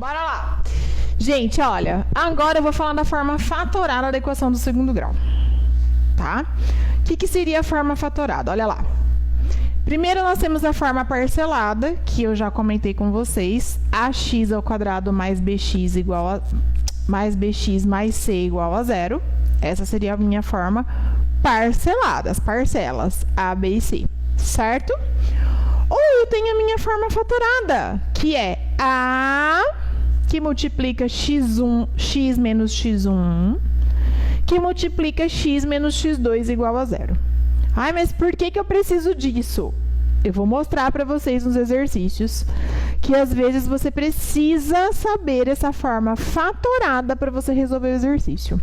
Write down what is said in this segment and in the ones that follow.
Bora lá. Gente, olha, agora eu vou falar da forma fatorada da equação do segundo grau, tá? O que seria a forma fatorada? Olha lá. Primeiro nós temos a forma parcelada, que eu já comentei com vocês, ax ao quadrado mais bx igual a mais bx mais c igual a 0. Essa seria a minha forma parcelada, as parcelas a, b e c, certo? Ou eu tenho a minha forma fatorada, que é a que multiplica x1, x menos x1, que multiplica x menos x2 igual a 0. Ai, mas por que eu preciso disso? Eu vou mostrar para vocês nos exercícios que às vezes você precisa saber essa forma fatorada para você resolver o exercício,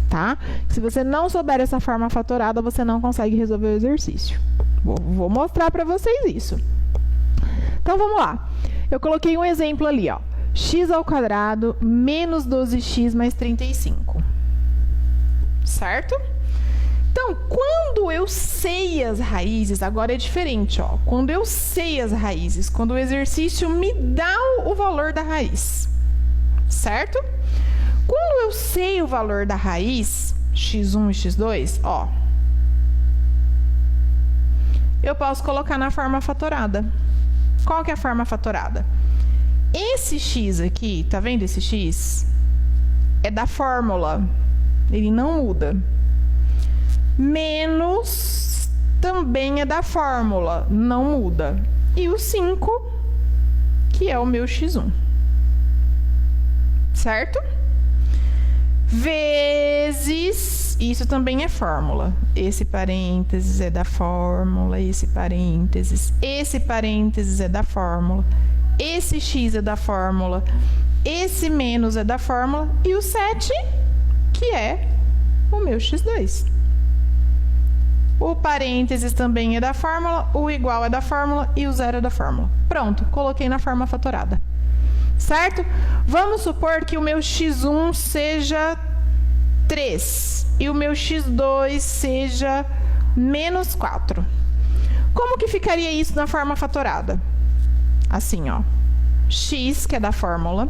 tá? Se você não souber essa forma fatorada, você não consegue resolver o exercício. Vou mostrar para vocês isso. Então, vamos lá. Eu coloquei um exemplo ali, ó. X ao quadrado menos 12x mais 35. Certo? Então, quando eu sei as raízes, agora é diferente, ó. Quando eu sei as raízes, quando o exercício me dá o valor da raiz, certo? Quando eu sei o valor da raiz, x1 e x2, ó, eu posso colocar na forma fatorada. Qual que é a forma fatorada? Esse x aqui, tá vendo esse x? É da fórmula, ele não muda. Menos também é da fórmula, não muda. E o 5, que é o meu x1. Certo? Vezes, isso também é fórmula. Esse parênteses é da fórmula, esse parênteses é da fórmula, esse x é da fórmula, esse menos é da fórmula, e o 7, que é o meu x2. O parênteses também é da fórmula, o igual é da fórmula e o zero é da fórmula. Pronto, coloquei na forma fatorada. Certo? Vamos supor que o meu x1 seja 3 e o meu x2 seja menos 4. Como que ficaria isso na forma fatorada? Assim, ó. X, que é da fórmula,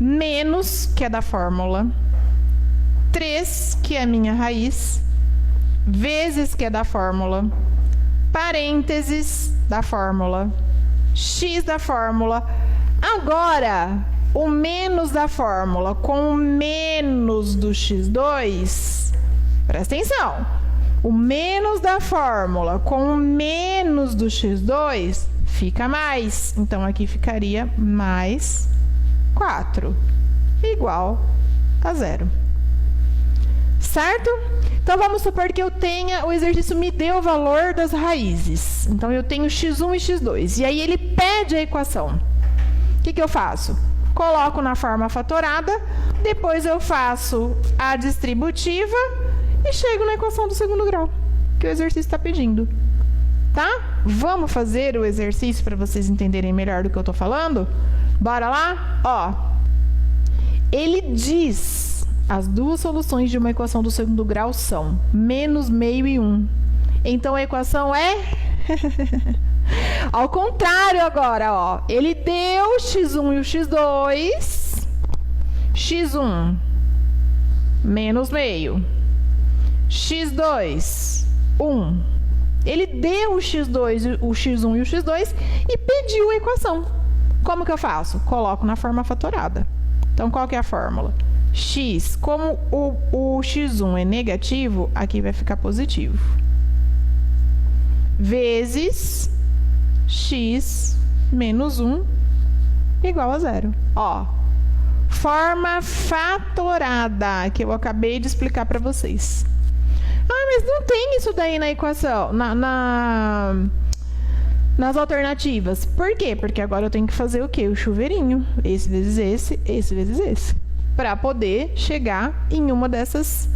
menos, que é da fórmula, 3, que é a minha raiz, vezes, que é da fórmula, parênteses da fórmula, x da fórmula. Agora, o menos da fórmula com o menos do x2, presta atenção, o menos da fórmula com o menos do x2 fica mais. Então, aqui ficaria mais 4, igual a 0. Certo? Então, vamos supor que eu tenha, o exercício me deu o valor das raízes. Então, eu tenho x1 e x2. E aí, ele pede a equação. O que eu faço? Coloco na forma fatorada, depois eu faço a distributiva e chego na equação do segundo grau, que o exercício está pedindo. Tá? Vamos fazer o exercício para vocês entenderem melhor do que eu estou falando? Bora lá? Ó, ele diz... As duas soluções de uma equação do segundo grau são menos meio e 1. Então, a equação é... Ao contrário agora, ó. Ele deu o x1 e o x2. x1 menos meio. x2, 1. Ele deu o x2, o x1 e o x2 e pediu a equação. Como que eu faço? Coloco na forma fatorada. Então, qual que é a fórmula? X, como o x1 é negativo, aqui vai ficar positivo. Vezes x menos 1 igual a 0. Ó, forma fatorada, que eu acabei de explicar para vocês. Ah, mas não tem isso daí na equação, nas alternativas. Por quê? Porque agora eu tenho que fazer o quê? O chuveirinho. Esse vezes esse vezes esse. Para poder chegar em uma dessas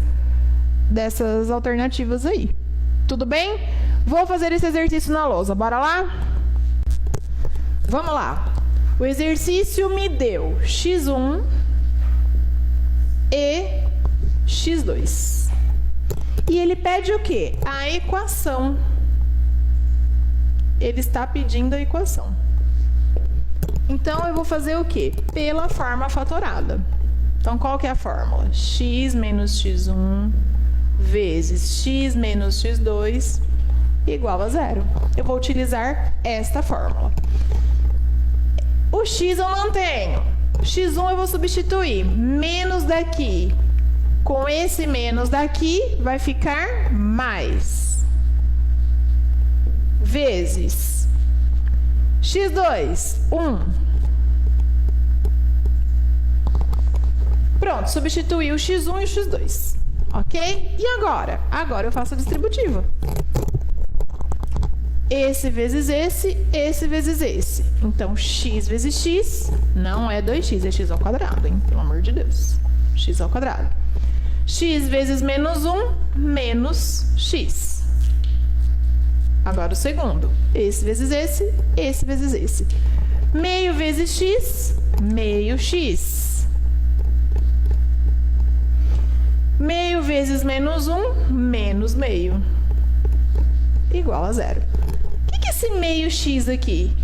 alternativas aí. Tudo bem? Vou fazer esse exercício na lousa. Bora lá? Vamos lá. O exercício me deu x1 e x2. E ele pede o quê? A equação. Ele está pedindo a equação. Então, eu vou fazer o quê? Pela forma fatorada. Então, qual que é a fórmula? X menos x1 vezes x menos x2 igual a 0. Eu vou utilizar esta fórmula. O x eu mantenho. x1 eu vou substituir. Menos daqui com esse menos daqui vai ficar mais. Vezes x2, 1. Pronto, substituí o x1 e o x2. Ok? E agora? Agora eu faço a distributiva. Esse vezes esse vezes esse. Então, x vezes x não é 2x, é x ao quadrado, hein? Pelo amor de Deus. X ao quadrado. X vezes menos 1, menos x. Agora o segundo. Esse vezes esse vezes esse. Meio vezes x, meio x. Meio vezes menos 1, menos meio. Igual a 0. O que é esse meio x aqui?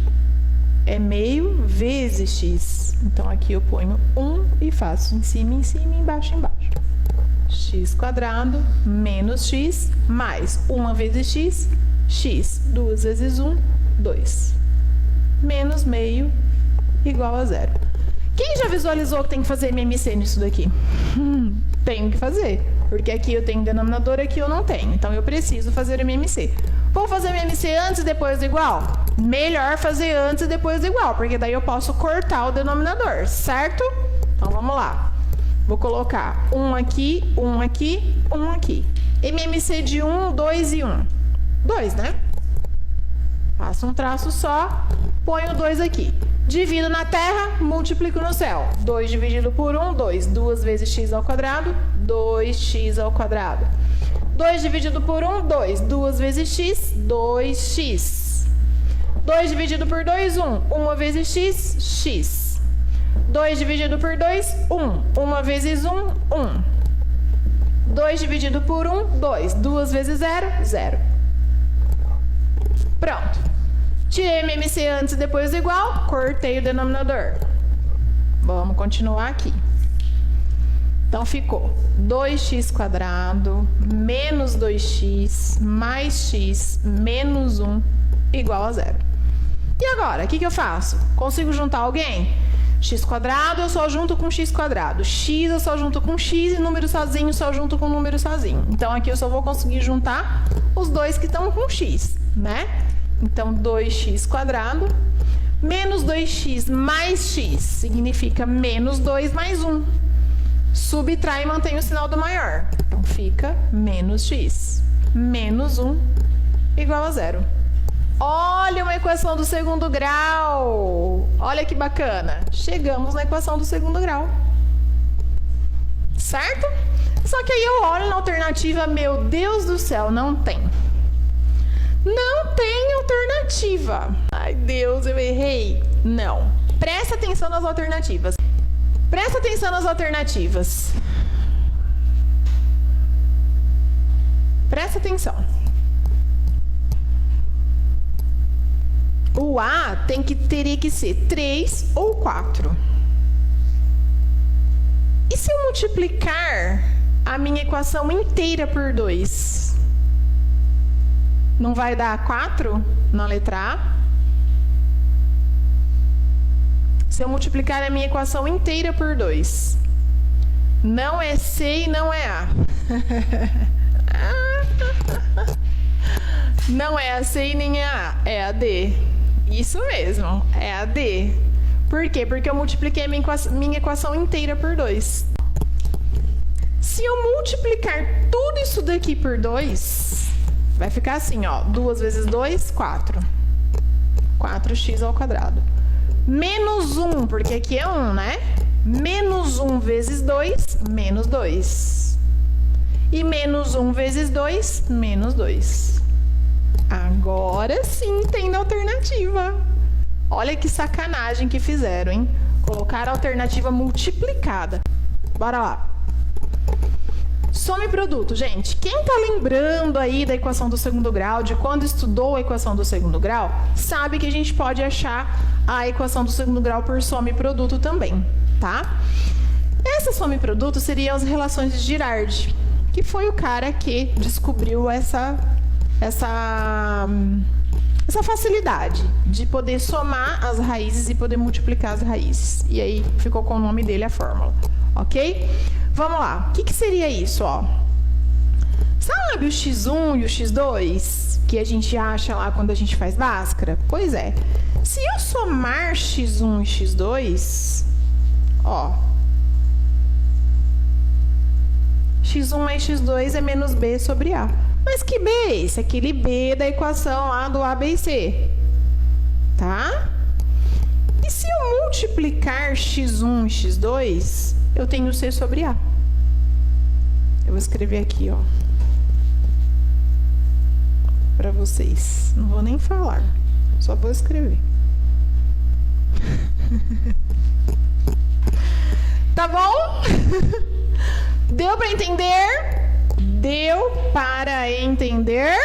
É meio vezes x. Então, aqui eu ponho 1 e faço em cima, embaixo, embaixo. X quadrado menos x mais 1 vezes x, x. 2 vezes 1, 2. Menos meio igual a 0. Quem já visualizou que tem que fazer MMC nisso daqui? Tenho que fazer, porque aqui eu tenho denominador, aqui eu não tenho. Então, eu preciso fazer MMC. Vou fazer MMC antes e depois do igual? Melhor fazer antes e depois do igual, porque daí eu posso cortar o denominador, certo? Então, vamos lá. Vou colocar 1 aqui, 1 aqui, 1 aqui. MMC de 1, 2 e 1. 2, né? Faço um traço só, ponho 2 aqui. Divido na terra, multiplico no céu. 2 dividido por 1, 2. 2 vezes x ao quadrado, 2x ao quadrado. 2 dividido por 1, 2. 2 vezes x, 2x. 2 dividido por 2, 1. 1 vezes x, x. 2 dividido por 2, 1. 1 vezes 1, 1. 2 dividido por 1, 2. 2 vezes 0, 0. Pronto. Tirei MMC antes e depois do igual, cortei o denominador. Vamos continuar aqui. Então, ficou 2x quadrado menos 2x mais x menos 1 igual a 0. E agora, o que eu faço? Consigo juntar alguém? X quadrado eu só junto com x quadrado. X eu só junto com x e número sozinho só junto com número sozinho. Então, aqui eu só vou conseguir juntar os dois que estão com x, né? Então, 2x quadrado menos 2x mais x significa menos 2 mais 1. Subtrai e mantém o sinal do maior. Então, fica menos x. Menos 1 igual a 0. Olha uma equação do segundo grau. Olha que bacana. Chegamos na equação do segundo grau. Certo? Só que aí eu olho na alternativa, meu Deus do céu, não tem. Não tem alternativa. Ai, Deus, eu errei. Não. Presta atenção nas alternativas. Presta atenção nas alternativas. Presta atenção. O A teria que ser 3 ou 4. E se eu multiplicar a minha equação inteira por 2? Não vai dar 4 na letra A? Se eu multiplicar a minha equação inteira por 2, não é C e não é A. Não é a C e nem a A, é a D. Isso mesmo, é a D. Por quê? Porque eu multipliquei a minha equação inteira por 2. Se eu multiplicar tudo isso daqui por 2, vai ficar assim, ó. 2 vezes 2, 4. 4x ao quadrado. Menos 1, porque aqui é 1, né? Menos 1 vezes 2, menos 2. E menos 1 vezes 2, menos 2. Agora sim tem alternativa. Olha que sacanagem que fizeram, hein? Colocaram a alternativa multiplicada. Bora lá. Soma e produto, gente. Quem tá lembrando aí da equação do segundo grau, de quando estudou a equação do segundo grau, sabe que a gente pode achar a equação do segundo grau por soma e produto também, tá? Essa soma e produto seriam as relações de Girard, que foi o cara que descobriu essa facilidade de poder somar as raízes e poder multiplicar as raízes. E aí ficou com o nome dele a fórmula, ok? Vamos lá. O que seria isso, ó? Sabe o x1 e o x2 que a gente acha lá quando a gente faz Bhaskara? Pois é. Se eu somar x1 e x2, ó, x1 mais x2 é menos b sobre a. Mas que b é esse? Aquele b da equação lá do a, b e c. Tá? E se eu multiplicar x1 e x2, eu tenho c sobre a. Eu vou escrever aqui, ó, para vocês. Não vou nem falar, só vou escrever. Tá bom? Deu para entender? Deu para entender?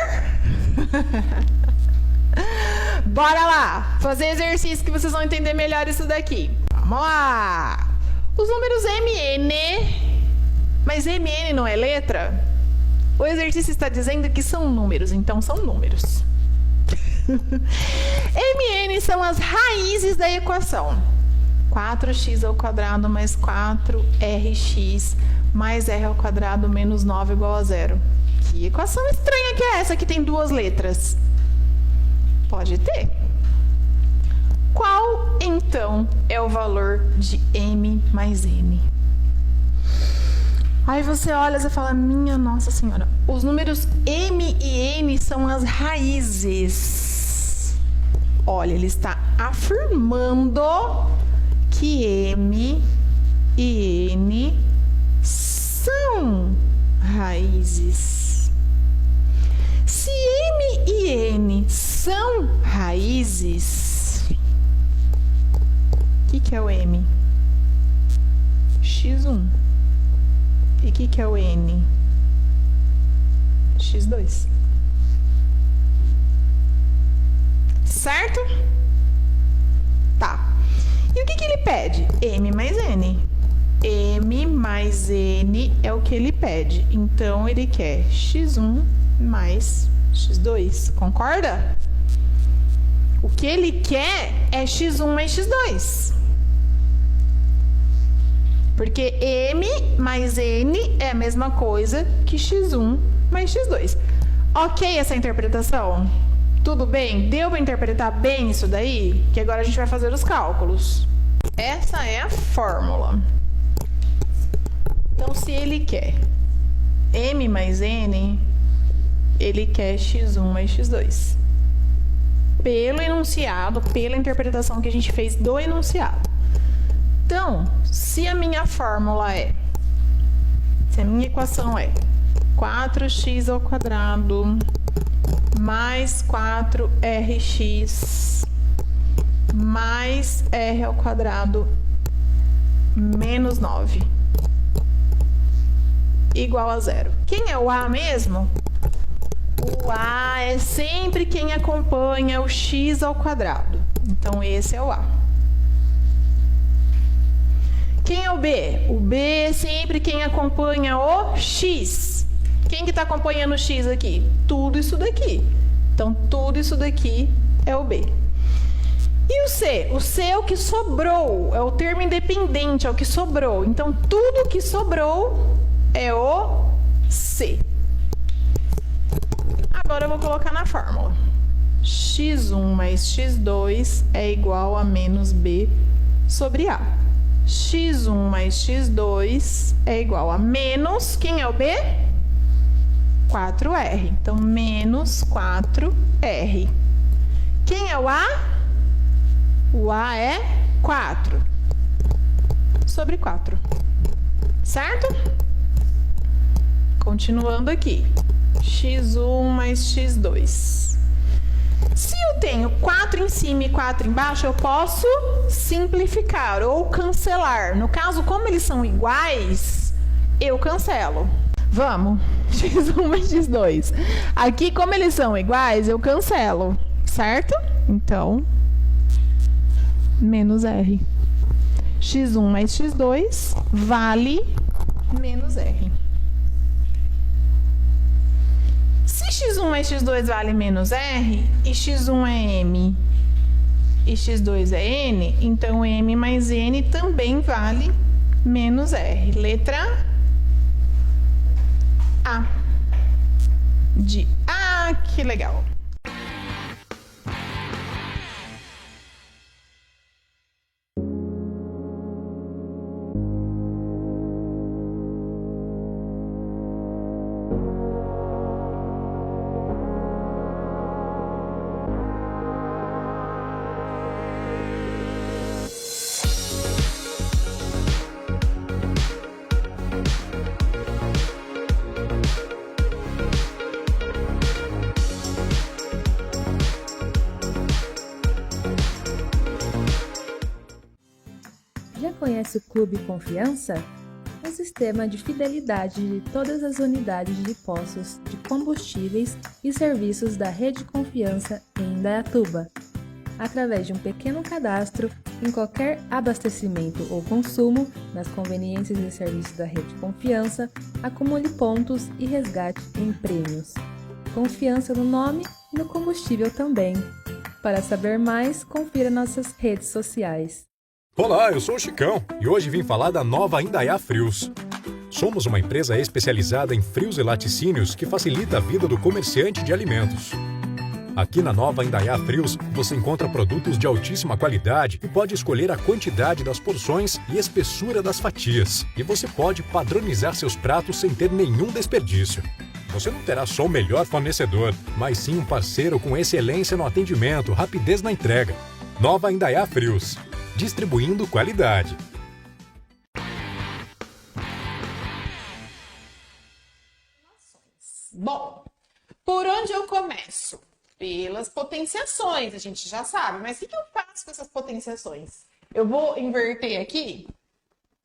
Bora lá, fazer exercício que vocês vão entender melhor isso daqui. Vamos lá! Os números MN, mas MN não é letra? O exercício está dizendo que são números, então são números. MN são as raízes da equação. 4x ao quadrado mais 4rx mais r ao quadrado menos 9 igual a 0. Que equação estranha que é essa que tem duas letras? Pode ter. Qual, então, é o valor de m mais n? Aí você olha e fala, minha Nossa Senhora, os números m e n são as raízes. Olha, ele está afirmando que m e n são raízes. Se m e n são raízes, o que é o m? x1. E o que é o n? x2. Certo? Tá. E o que ele pede? M mais n. M mais n é o que ele pede. Então, ele quer x1 mais x2. Concorda? O que ele quer é x1 mais x2. Porque m mais n é a mesma coisa que x1 mais x2. Ok essa interpretação? Tudo bem? Deu para interpretar bem isso daí? Que agora a gente vai fazer os cálculos. Essa é a fórmula. Então, se ele quer m mais n, ele quer x1 mais x2. Pelo enunciado, pela interpretação que a gente fez do enunciado. Então, se a minha fórmula se a minha equação é 4x ao quadrado mais 4rx mais r ao quadrado menos 9 igual a 0. Quem é o a mesmo? O a é sempre quem acompanha o x ao quadrado. Então, esse é o a. Quem é o b? O b é sempre quem acompanha o x. Quem que está acompanhando o x aqui? Tudo isso daqui. Então, tudo isso daqui é o b. E o c? O c é o que sobrou. É o termo independente, é o que sobrou. Então, tudo que sobrou é o c. Agora eu vou colocar na fórmula. x1 mais x2 é igual a menos b sobre a. x1 mais x2 é igual a menos, quem é o b? 4r. Então, menos 4r. Quem é o a? O a é 4 sobre 4. Certo? Continuando aqui. x1 mais x2. Se eu tenho 4 em cima e 4 embaixo, eu posso simplificar ou cancelar. No caso, como eles são iguais, eu cancelo. Vamos. x1 mais x2. Aqui, como eles são iguais, eu cancelo, certo? Então, menos r. x1 mais x2 vale menos r. Se x1 mais x2 vale menos r, e x1 é m e x2 é n, então m mais n também vale menos r. Letra A. Que legal. Já conhece o Clube Confiança? Um sistema de fidelidade de todas as unidades de postos de combustíveis e serviços da Rede Confiança em Indaiatuba. Através de um pequeno cadastro em qualquer abastecimento ou consumo nas conveniências e serviços da Rede Confiança, acumule pontos e resgate em prêmios. Confiança no nome e no combustível também. Para saber mais, confira nossas redes sociais. Olá, eu sou o Chicão e hoje vim falar da nova Indaiá Frios. Somos uma empresa especializada em frios e laticínios que facilita a vida do comerciante de alimentos. Aqui na nova Indaiá Frios, você encontra produtos de altíssima qualidade e pode escolher a quantidade das porções e espessura das fatias. E você pode padronizar seus pratos sem ter nenhum desperdício. Você não terá só o melhor fornecedor, mas sim um parceiro com excelência no atendimento, rapidez na entrega. Nova Indaiá Frios. Distribuindo qualidade. Bom, por onde eu começo? Pelas potenciações, a gente já sabe, mas o que eu faço com essas potenciações? Eu vou inverter aqui?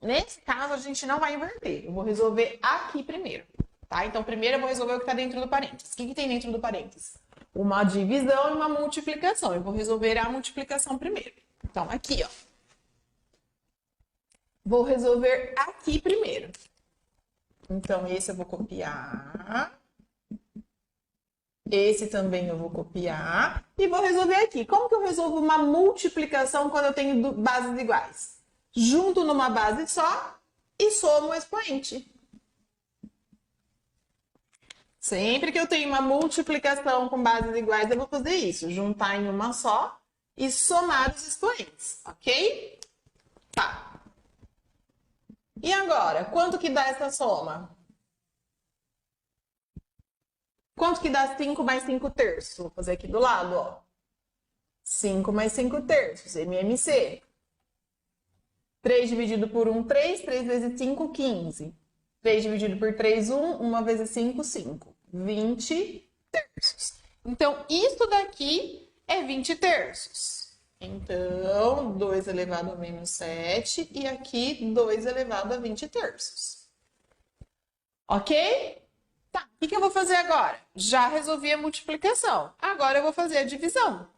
Nesse caso, a gente não vai inverter. Eu vou resolver aqui primeiro, tá? Então, primeiro eu vou resolver o que está dentro do parênteses. O que tem dentro do parênteses? Uma divisão e uma multiplicação. Eu vou resolver a multiplicação primeiro. Então, aqui, ó. Vou resolver aqui primeiro. Então, esse eu vou copiar. Esse também eu vou copiar. E vou resolver aqui. Como que eu resolvo uma multiplicação quando eu tenho bases iguais? Junto numa base só e somo o expoente. Sempre que eu tenho uma multiplicação com bases iguais, eu vou fazer isso. Juntar em uma só e somar os expoentes, ok? Tá. E agora, quanto que dá essa soma? Quanto que dá 5 mais 5 terços? Vou fazer aqui do lado, ó. 5 mais 5 terços, MMC. 3 dividido por 1, 3. 3 vezes 5, 15. 3 dividido por 3, 1. 1 vezes 5, 5. 20 terços. Então, isso daqui é 20 terços. Então, 2 elevado a menos 7 e aqui 2 elevado a 20 terços. Ok? Tá, o que eu vou fazer agora? Já resolvi a multiplicação. Agora eu vou fazer a divisão.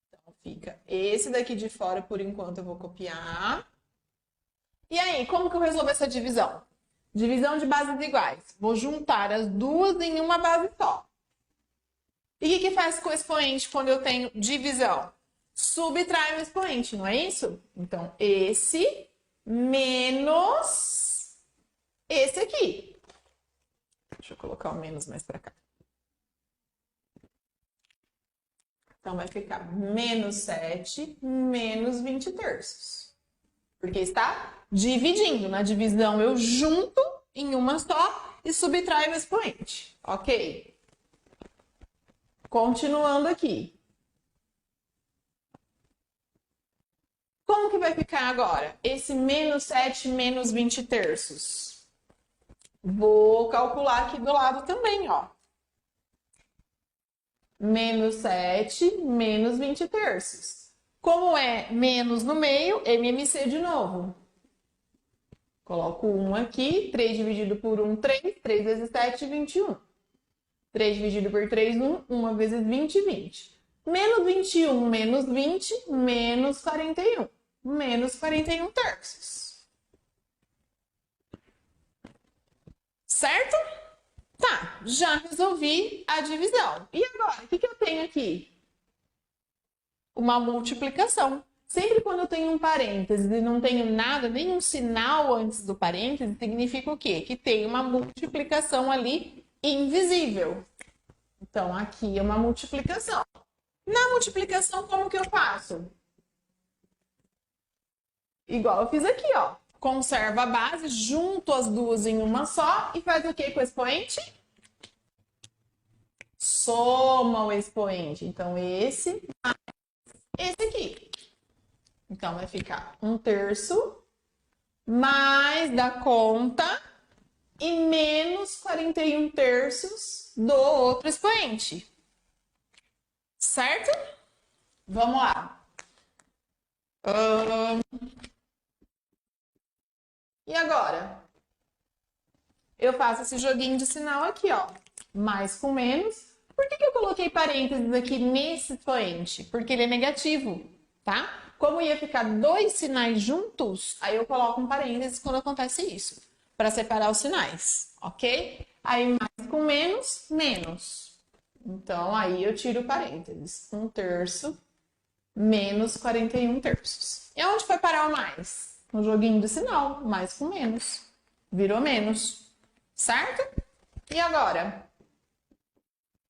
Então, fica esse daqui de fora, por enquanto eu vou copiar. E aí, como que eu resolvo essa divisão? Divisão de bases iguais. Vou juntar as duas em uma base só. E o que faz com o expoente quando eu tenho divisão? Subtrai o expoente, não é isso? Então, esse menos esse aqui. Deixa eu colocar o menos mais para cá. Então, vai ficar menos 7 menos 20 terços. Porque está dividindo. Na divisão, eu junto em uma só e subtraio o expoente. Ok? Continuando aqui. Como que vai ficar agora? Esse menos 7 menos 20 terços. Vou calcular aqui do lado também, ó. Menos 7 menos 20 terços. Como é menos no meio, MMC de novo. Coloco 1 aqui, 3 dividido por 1, 3. 3 vezes 7, 21. 3 dividido por 3, 1. 1 vezes 20, 20. Menos 21 menos 20, menos 41. Menos 41 terços. Certo? Tá, já resolvi a divisão. E agora, o que eu tenho aqui? Uma multiplicação. Sempre quando eu tenho um parênteses e não tenho nada, nenhum sinal antes do parênteses, significa o quê? Que tem uma multiplicação ali invisível. Então, aqui é uma multiplicação. Na multiplicação, como que eu faço? Igual eu fiz aqui, ó. Conserva a base, junto as duas em uma só e faz o que com o expoente? Soma o expoente. Então, esse mais esse aqui. Então, vai ficar 1/3 mais da conta e menos 41 terços do outro expoente. Certo? Vamos lá. E agora? Eu faço esse joguinho de sinal aqui, ó. Mais com menos. Por que eu coloquei parênteses aqui nesse expoente? Porque ele é negativo, tá? Como ia ficar dois sinais juntos, aí eu coloco um parênteses quando acontece isso, para separar os sinais, ok? Aí mais com menos, menos. Então, aí eu tiro o parênteses. 1/3 menos 41 terços. E onde foi parar o mais? No joguinho de sinal, mais com menos. Virou menos, certo? E agora?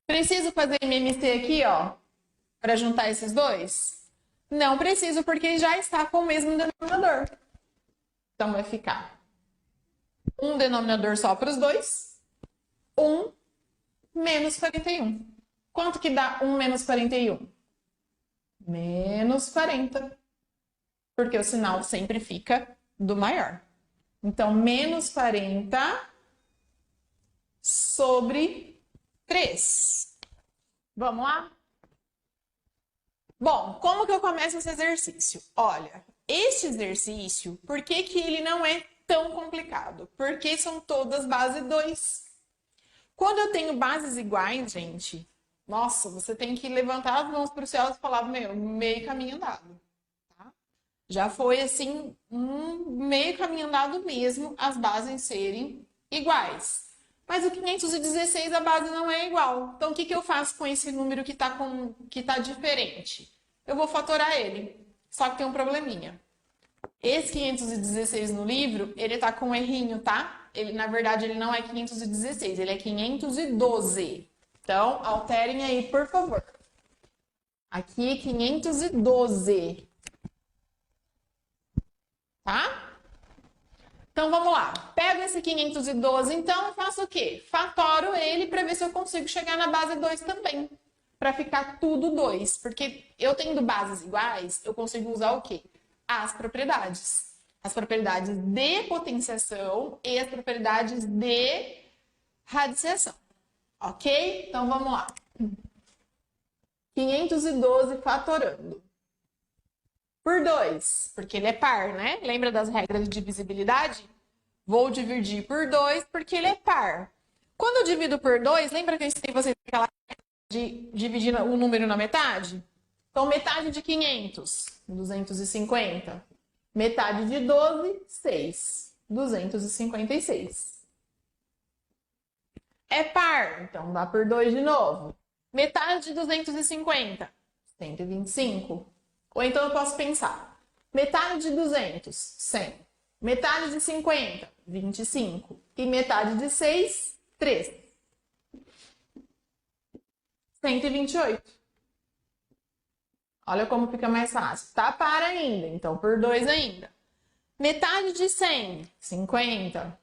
Preciso fazer MMC aqui, ó, para juntar esses dois? Não preciso, porque já está com o mesmo denominador. Então, vai ficar um denominador só para os dois. 1 menos 41. Quanto que dá 1 menos 41? Menos 40. Porque o sinal sempre fica do maior. Então, menos 40 sobre 3. Vamos lá? Bom, como que eu começo esse exercício? Olha, este exercício, por que que ele não é tão complicado? Porque são todas base 2. Quando eu tenho bases iguais, gente, nossa, você tem que levantar as mãos para o céu e falar, meu, meio caminho andado. Tá? Já foi, assim, meio caminho andado mesmo as bases serem iguais. Mas o 516, a base não é igual. Então, o que eu faço com esse número que tá diferente? Eu vou fatorar ele. Só que tem um probleminha. Esse 516 no livro, ele tá com um errinho, tá? Ele, na verdade, ele não é 516, ele é 512. Então, alterem aí, por favor. Aqui, 512. Tá? Então, vamos lá. Pego esse 512, então, e faço o quê? Fatoro ele para ver se eu consigo chegar na base 2 também. Para ficar tudo 2. Porque eu tendo bases iguais, eu consigo usar o quê? As propriedades. As propriedades de potenciação e as propriedades de radiciação. Ok? Então, vamos lá. 512 fatorando. Por 2, porque ele é par, né? Lembra das regras de divisibilidade? Vou dividir por 2 porque ele é par. Quando eu divido por 2, lembra que eu ensinei vocês aquela regra de dividir o número na metade? Então, metade de 500, 250. Metade de 12, 6. 256. É par, então dá por 2 de novo. Metade de 250, 125. Ou então eu posso pensar, metade de 200, 100. Metade de 50, 25. E metade de 6, 3. 128. Olha como fica mais fácil. Tá par ainda, então por 2 ainda. Metade de 100, 50.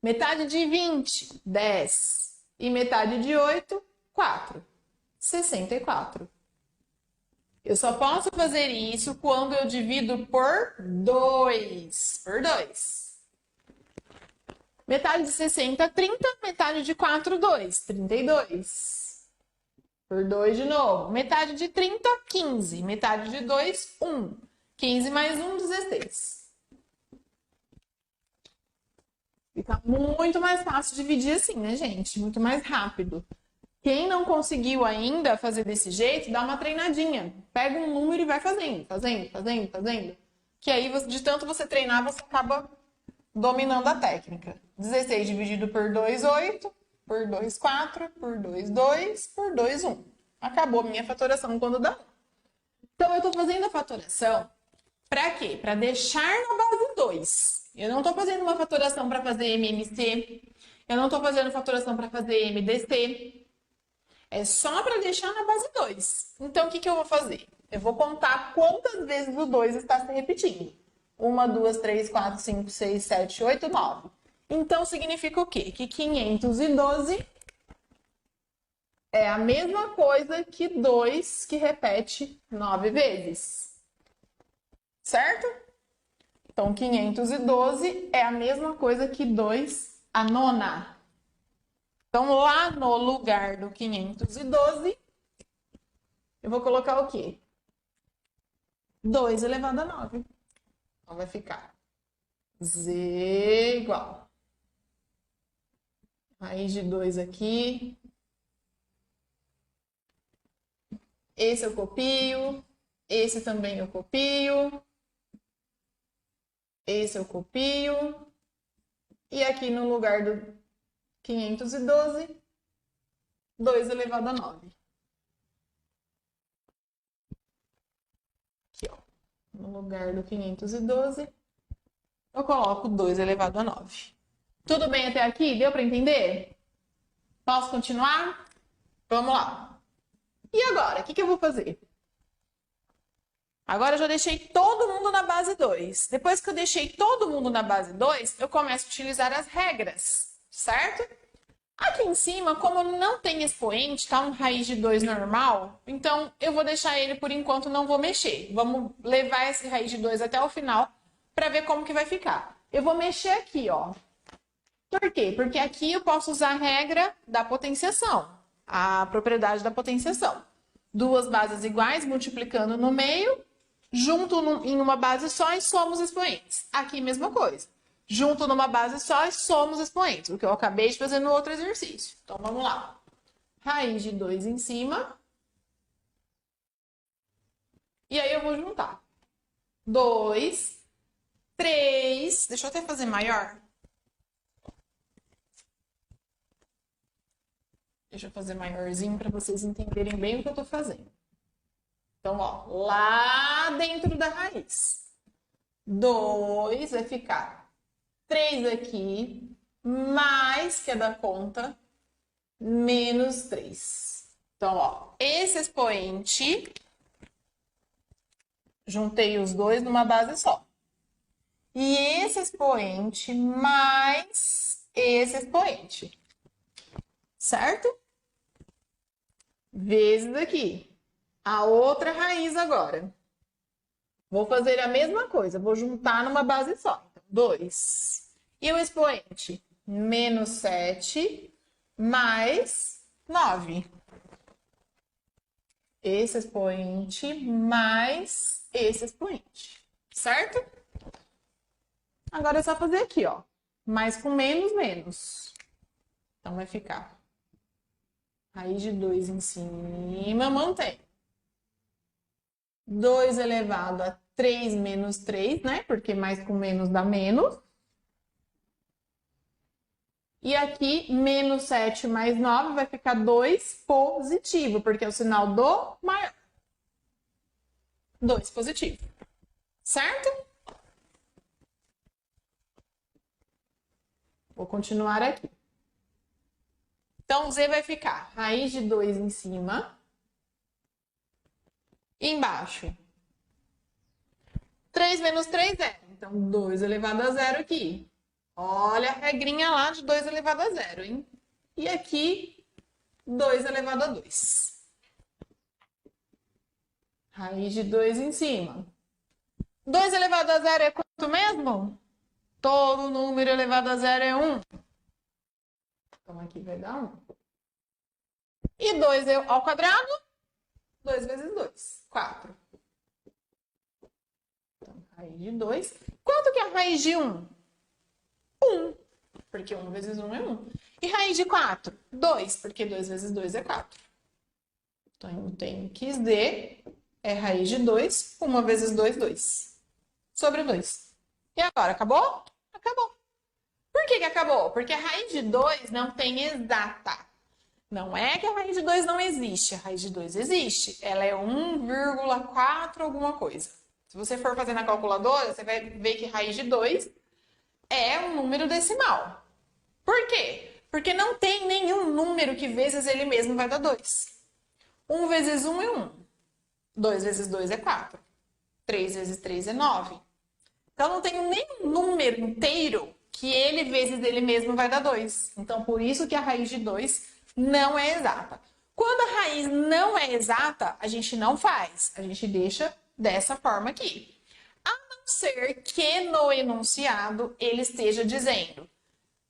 Metade de 20, 10. E metade de 8, 4. 64. Eu só posso fazer isso quando eu divido por 2. Por 2. Metade de 60, 30. Metade de 4, 2. 32. Por 2 de novo. Metade de 30, 15. Metade de 2, 1. 15 mais 1, 16. Fica muito mais fácil dividir assim, né, gente? Muito mais rápido. Quem não conseguiu ainda fazer desse jeito, dá uma treinadinha. Pega um número e vai fazendo, fazendo. Que aí, de tanto você treinar, você acaba dominando a técnica. 16 dividido por 2, 8. Por 2, 4. Por 2, 2. Por 2, 1. Acabou a minha fatoração quando dá 1. Então, eu estou fazendo a fatoração para quê? Para deixar na base 2. Eu não estou fazendo uma fatoração para fazer MMC. Eu não estou fazendo fatoração para fazer MDC. É só para deixar na base 2. Então, o que eu vou fazer? Eu vou contar quantas vezes o 2 está se repetindo. 1, 2, 3, 4, 5, 6, 7, 8, 9. Então, significa o quê? Que 512 é a mesma coisa que 2 que repete 9 vezes. Certo? Então, 512 é a mesma coisa que 2 a nona. Então, lá no lugar do 512, eu vou colocar o quê? 2 elevado a 9. Então, vai ficar Z igual. Raiz de 2 aqui. Esse eu copio. Esse também eu copio. Esse eu copio. E aqui no lugar do 512, 2 elevado a 9. Aqui, ó. No lugar do 512, eu coloco 2 elevado a 9. Tudo bem até aqui? Deu para entender? Posso continuar? Vamos lá. E agora, o que eu vou fazer? Agora eu já deixei todo mundo na base 2. Depois que eu deixei todo mundo na base 2, eu começo a utilizar as regras, certo? Aqui em cima, como não tem expoente, tá um raiz de 2 normal, então eu vou deixar ele por enquanto, não vou mexer. Vamos levar esse raiz de 2 até o final para ver como que vai ficar. Eu vou mexer aqui, ó. Por quê? Porque aqui eu posso usar a regra da potenciação, a propriedade da potenciação. Duas bases iguais, multiplicando no meio, junto em uma base só e somos expoentes. Aqui, mesma coisa. Junto numa base só e somos expoentes, o que eu acabei de fazer no outro exercício. Então, vamos lá. Raiz de 2 em cima. E aí, eu vou juntar. 2, 3... Deixa eu até fazer maior. Deixa eu fazer maiorzinho para vocês entenderem bem o que eu tô fazendo. Então, ó, lá dentro da raiz. 2 vai ficar 3 aqui, mais que é da conta, menos 3. Então, ó, esse expoente, juntei os dois numa base só. E esse expoente mais esse expoente. Certo? Vezes aqui. A outra raiz agora. Vou fazer a mesma coisa, vou juntar numa base só. Então, 2. E o expoente? Menos 7 mais 9. Esse expoente mais esse expoente. Certo? Agora é só fazer aqui, ó. Mais com menos, menos. Então, vai ficar raiz de 2 em cima, mantém. 2 elevado a 3 menos 3, né? Porque mais com menos dá menos. E aqui, menos 7 mais 9 vai ficar 2 positivo, porque é o sinal do maior. 2 positivo. Certo? Vou continuar aqui. Então, Z vai ficar raiz de 2 em cima. Embaixo. 3 menos 3 é. Então, 2 elevado a 0 aqui. Olha a regrinha lá de 2 elevado a 0, hein? E aqui, 2 elevado a 2. Raiz de 2 em cima. 2 elevado a 0 é quanto mesmo? Todo número elevado a 0 é 1. Então, aqui vai dar 1. E 2 ao quadrado? 2 vezes 2, 4. Então, raiz de 2. Quanto que é a raiz de 1? 1. porque 1 vezes 1 é 1. E raiz de 4? 2, porque 2 vezes 2 é 4. Então, eu tenho que D é raiz de 2, 1 vezes 2, 2. Sobre 2. E agora, acabou? Acabou. Por que acabou? Porque a raiz de 2 não tem exata. Não é que a raiz de 2 não existe. A raiz de 2 existe. Ela é 1,4 alguma coisa. Se você for fazer na calculadora, você vai ver que raiz de 2 é um número decimal. Por quê? Porque não tem nenhum número que vezes ele mesmo vai dar 2. 1 vezes 1 é 1. 2 vezes 2 é 4. 3 vezes 3 é 9. Então, não tem nenhum número inteiro que ele vezes ele mesmo vai dar 2. Então, por isso que a raiz de 2 não é exata. Quando a raiz não é exata, a gente não faz. A gente deixa dessa forma aqui. A não ser que no enunciado ele esteja dizendo: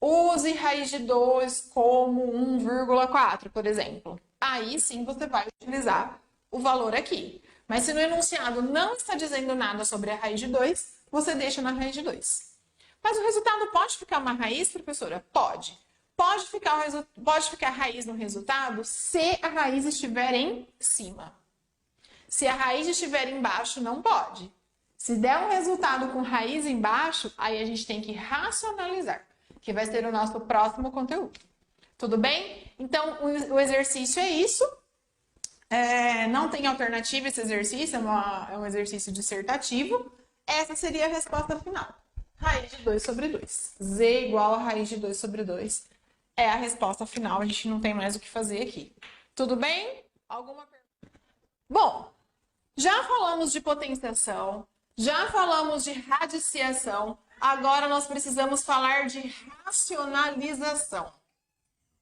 use raiz de 2 como 1,4, por exemplo. Aí sim você vai utilizar o valor aqui. Mas se no enunciado não está dizendo nada sobre a raiz de 2, você deixa na raiz de 2. Mas o resultado pode ficar uma raiz, professora? Pode. Pode ficar raiz no resultado se a raiz estiver em cima. Se a raiz estiver embaixo, não pode. Se der um resultado com raiz embaixo, aí a gente tem que racionalizar, que vai ser o nosso próximo conteúdo. Tudo bem? Então, o exercício é isso. Não tem alternativa esse exercício, é um exercício dissertativo. Essa seria a resposta final. Raiz de 2 sobre 2. Z igual a raiz de 2 sobre 2. É a resposta final, a gente não tem mais o que fazer aqui. Tudo bem? Alguma pergunta? Bom, já falamos de potenciação, já falamos de radiciação, agora nós precisamos falar de racionalização.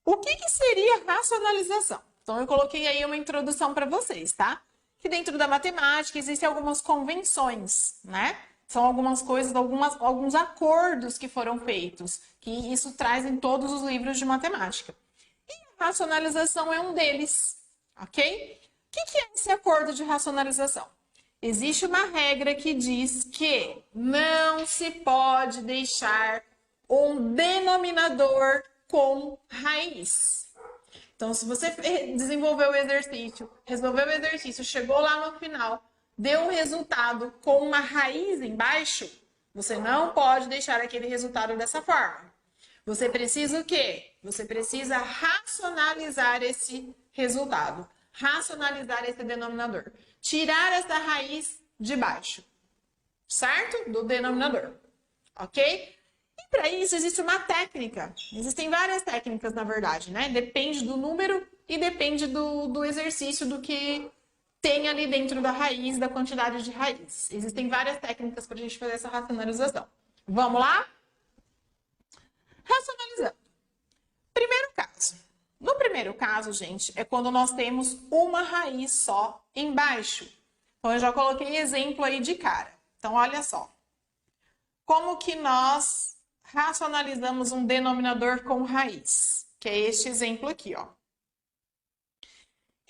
O que seria racionalização? Então, eu coloquei aí uma introdução para vocês, tá? Que dentro da matemática existem algumas convenções, né? São algumas coisas, alguns acordos que foram feitos, que isso traz em todos os livros de matemática. E a racionalização é um deles, ok? O que é esse acordo de racionalização? Existe uma regra que diz que não se pode deixar um denominador com raiz. Então, se você desenvolveu o exercício, resolveu o exercício, chegou lá no final, deu um resultado com uma raiz embaixo, você não pode deixar aquele resultado dessa forma. Você precisa o quê? Você precisa racionalizar esse resultado, racionalizar esse denominador, tirar essa raiz de baixo, certo? Do denominador, ok? E para isso existe uma técnica. Existem várias técnicas, na verdade, né? Depende do número e depende do exercício, do que tem ali dentro da raiz, da quantidade de raiz. Existem várias técnicas para a gente fazer essa racionalização. Vamos lá? Racionalizando. Primeiro caso. No primeiro caso, gente, é quando nós temos uma raiz só embaixo. Então, eu já coloquei exemplo aí de cara. Então, olha só. Como que nós racionalizamos um denominador com raiz? Que é este exemplo aqui, ó.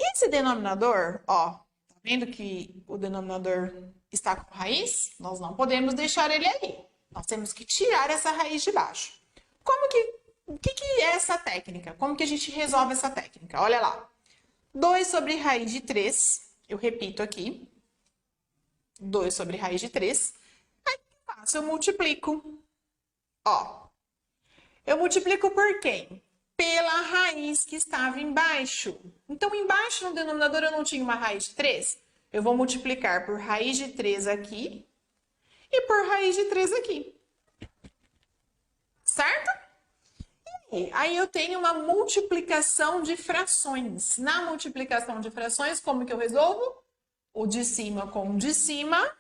Esse denominador, ó, tá vendo que o denominador está com raiz? Nós não podemos deixar ele aí. Nós temos que tirar essa raiz de baixo. O que é essa técnica? Como que a gente resolve essa técnica? Olha lá. 2 sobre raiz de 3. Eu repito aqui. 2 sobre raiz de 3. Aí o que eu faço? Eu multiplico. Ó. Eu multiplico por quem? Pela raiz que estava embaixo. Então, embaixo no denominador eu não tinha uma raiz de 3. Eu vou multiplicar por raiz de 3 aqui e por raiz de 3 aqui. Certo? E aí eu tenho uma multiplicação de frações. Na multiplicação de frações, como que eu resolvo? O de cima com o de cima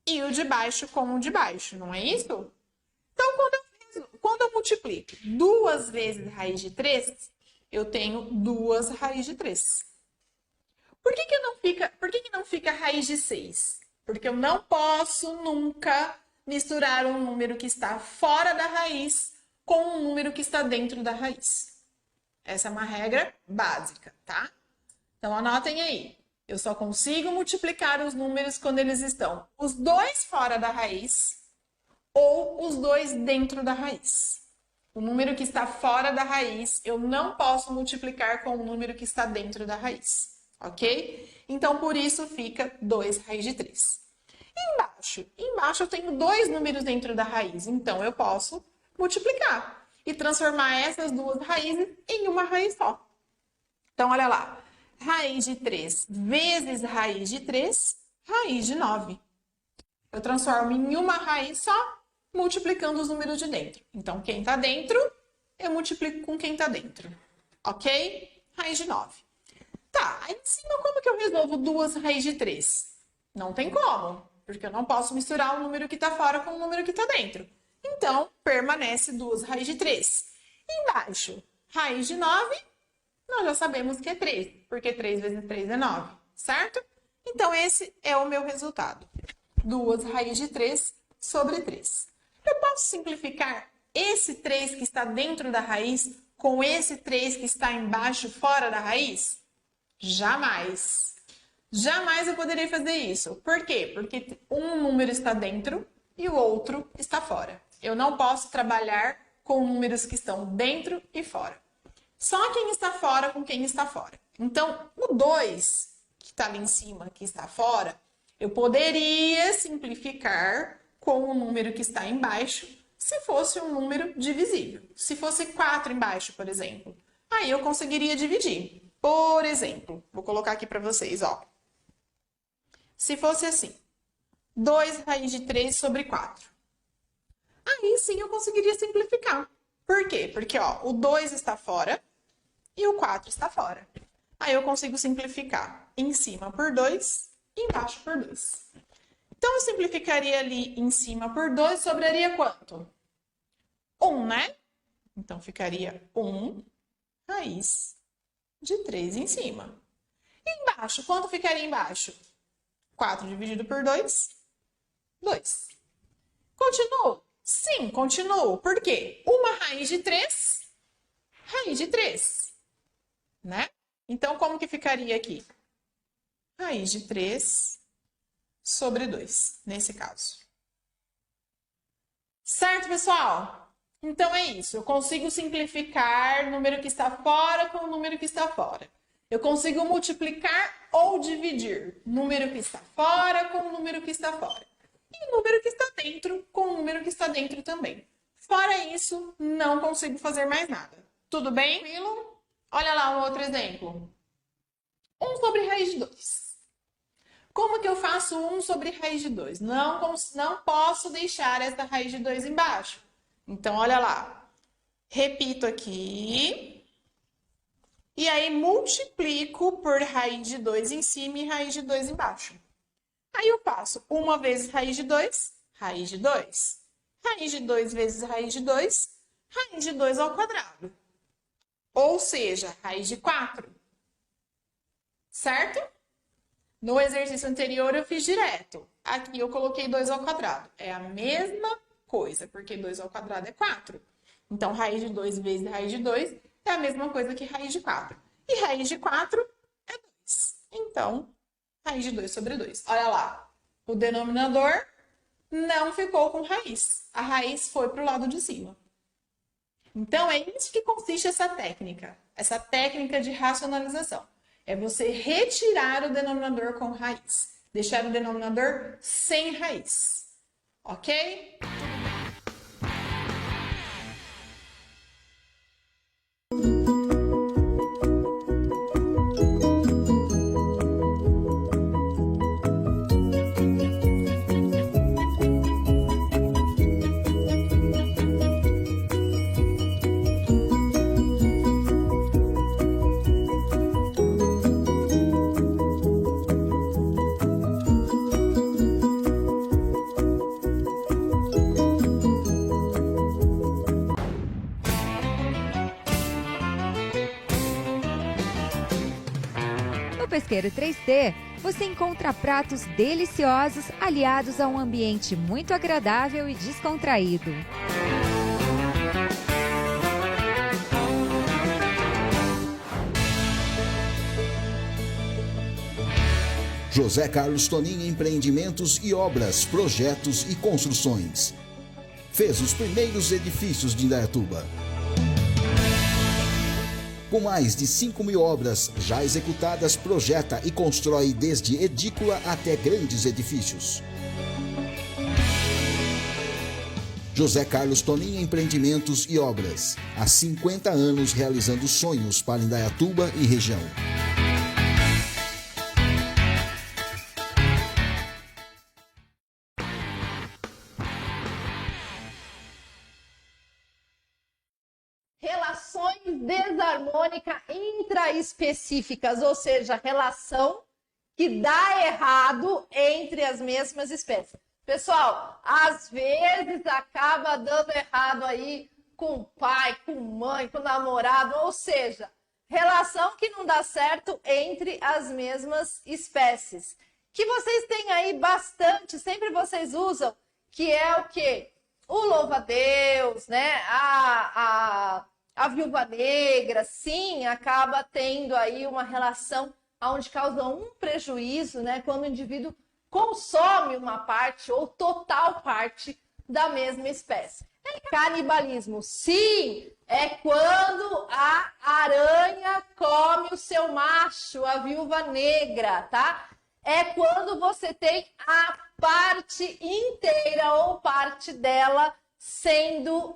e o de baixo com o de baixo, não é isso? Então, quando eu multiplico 2 vezes raiz de 3, eu tenho 2 raiz de 3. Por que não fica raiz de 6? Porque eu não posso nunca misturar um número que está fora da raiz com um número que está dentro da raiz. Essa é uma regra básica, tá? Então, anotem aí. Eu só consigo multiplicar os números quando eles estão os dois fora da raiz ou os dois dentro da raiz. O número que está fora da raiz, eu não posso multiplicar com o número que está dentro da raiz, ok? Então, por isso, fica 2 raiz de 3. Embaixo eu tenho 2 números dentro da raiz, então eu posso multiplicar e transformar essas duas raízes em uma raiz só. Então, olha lá, raiz de 3 vezes raiz de 3, raiz de 9. Eu transformo em uma raiz só, multiplicando os números de dentro. Então, quem está dentro, eu multiplico com quem está dentro. Ok? Raiz de 9. Tá, aí em cima, como que eu resolvo 2 raiz de 3? Não tem como, porque eu não posso misturar o número que está fora com o número que está dentro. Então, permanece 2 raiz de 3. Embaixo, raiz de 9, nós já sabemos que é 3, porque 3 vezes 3 é 9, certo? Então, esse é o meu resultado. 2 raiz de 3 sobre 3. Eu posso simplificar esse 3 que está dentro da raiz com esse 3 que está embaixo, fora da raiz? Jamais. Jamais eu poderia fazer isso. Por quê? Porque um número está dentro e o outro está fora. Eu não posso trabalhar com números que estão dentro e fora. Só quem está fora com quem está fora. Então, o 2, que está ali em cima, que está fora, eu poderia simplificar com o número que está embaixo, se fosse um número divisível. Se fosse 4 embaixo, por exemplo, aí eu conseguiria dividir. Por exemplo, vou colocar aqui para vocês, ó. Se fosse assim, 2 raiz de 3 sobre 4. Aí sim eu conseguiria simplificar. Por quê? Porque, ó, o 2 está fora e o 4 está fora. Aí eu consigo simplificar em cima por 2 e embaixo por 2. Então, eu simplificaria ali em cima por 2, sobraria quanto? 1, né? Então, ficaria 1 raiz de 3 em cima. E embaixo, quanto ficaria embaixo? 4 dividido por 2, 2. Continuo? Sim, continuo. Por quê? Uma raiz de 3, raiz de 3, né? Então, como que ficaria aqui? Raiz de 3 sobre 2, nesse caso. Certo, pessoal? Então, é isso. Eu consigo simplificar o número que está fora com o número que está fora. Eu consigo multiplicar ou dividir número que está fora com o número que está fora. E o número que está dentro com o número que está dentro também. Fora isso, não consigo fazer mais nada. Tudo bem? Tranquilo? Olha lá um outro exemplo. 1 sobre raiz de 2. Como que eu faço 1 sobre raiz de 2? Não posso deixar essa raiz de 2 embaixo. Então, olha lá. Repito aqui. E aí, multiplico por raiz de 2 em cima e raiz de 2 embaixo. Aí eu faço 1 vezes raiz de 2, raiz de 2. Raiz de 2 vezes raiz de 2, raiz de 2 ao quadrado. Ou seja, raiz de 4. Certo? No exercício anterior eu fiz direto. Aqui eu coloquei 2 ao quadrado. É a mesma coisa, porque 2 ao quadrado é 4. Então, raiz de 2 vezes raiz de 2 é a mesma coisa que raiz de 4. E raiz de 4 é 2. Então, raiz de 2 sobre 2. Olha lá, o denominador não ficou com raiz. A raiz foi para o lado de cima. Então, é isso que consiste essa técnica de racionalização. É você retirar o denominador com raiz. Deixar o denominador sem raiz. Ok? Pesqueiro 3T, você encontra pratos deliciosos aliados a um ambiente muito agradável e descontraído. José Carlos Toninho Empreendimentos e Obras, Projetos e Construções. fez os primeiros edifícios de Indaiatuba. Com mais de 5.000 obras já executadas, projeta e constrói desde edícula até grandes edifícios. José Carlos Toninho Empreendimentos e Obras. Há 50 anos realizando sonhos para Indaiatuba e região. Relações desarmônicas intraespecíficas, ou seja, relação que dá errado entre as mesmas espécies. Pessoal, às vezes acaba dando errado aí com pai, com mãe, com namorado, ou seja, relação que não dá certo entre as mesmas espécies. Que vocês têm aí bastante, sempre vocês usam, que é o quê? O louva-a-Deus, né? A viúva negra, sim, acaba tendo aí uma relação onde causa um prejuízo, né? Quando o indivíduo consome uma parte ou total parte da mesma espécie. Canibalismo, sim, é quando a aranha come o seu macho, a viúva negra, tá? É quando você tem a parte inteira ou parte dela sendo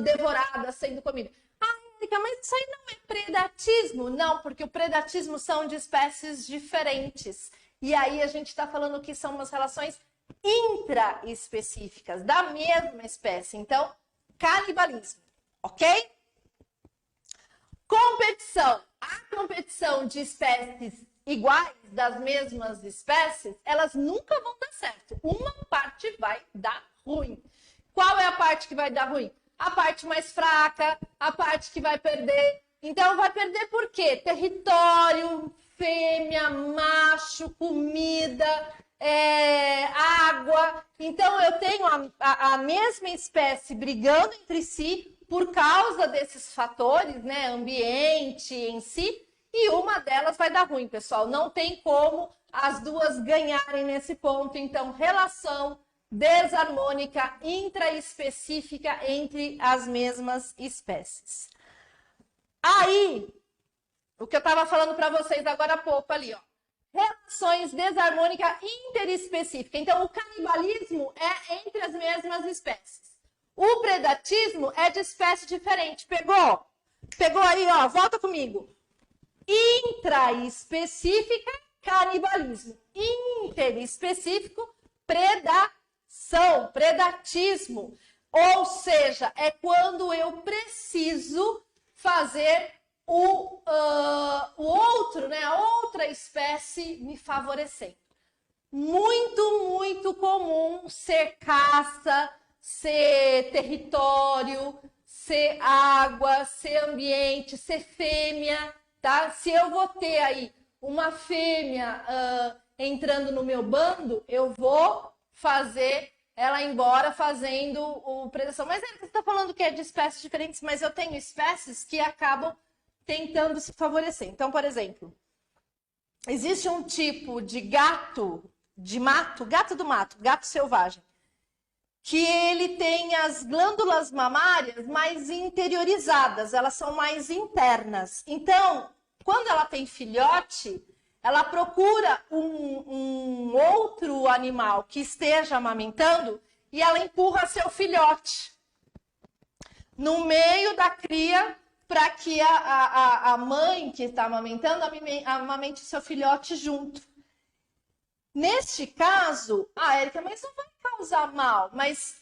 devorada, sendo comida. Ah, Érica, mas isso aí não é predatismo? Não, porque o predatismo são de espécies diferentes. E aí a gente está falando que são umas relações intraespecíficas da mesma espécie. Então, canibalismo, ok? Competição. A competição de espécies iguais, das mesmas espécies, elas nunca vão dar certo. Uma parte vai dar ruim. Qual é a parte que vai dar ruim? A parte mais fraca, a parte que vai perder. Então, vai perder por quê? Território, fêmea, macho, comida, água. Então, eu tenho a mesma espécie brigando entre si por causa desses fatores, né? Ambiente em si, e uma delas vai dar ruim, pessoal. Não tem como as duas ganharem nesse ponto. Então, relação desarmônica intraespecífica entre as mesmas espécies. Aí, o que eu estava falando para vocês agora há pouco ali, ó. Relações desarmônicas interespecíficas. Então, o canibalismo é entre as mesmas espécies. O predatismo é de espécie diferente. Pegou? Pegou aí, ó. Volta comigo. Intraespecífica, canibalismo. Interespecífico, predação, predatismo. Ou seja, é quando eu preciso fazer o outro, né, a outra espécie me favorecendo. Muito, muito comum ser caça, ser território, ser água, ser ambiente, ser fêmea, tá? Se eu vou ter aí uma fêmea entrando no meu bando, eu vou fazer ela embora fazendo o predação. Mas você está falando que é de espécies diferentes, mas eu tenho espécies que acabam tentando se favorecer. Então, por exemplo, existe um tipo de gato de mato, gato do mato, gato selvagem, que ele tem as glândulas mamárias mais interiorizadas, elas são mais internas. Então, quando ela tem filhote, ela procura um outro animal que esteja amamentando e ela empurra seu filhote no meio da cria para que a mãe que está amamentando amamente seu filhote junto. Neste caso, Érica, mas não vai causar mal. Mas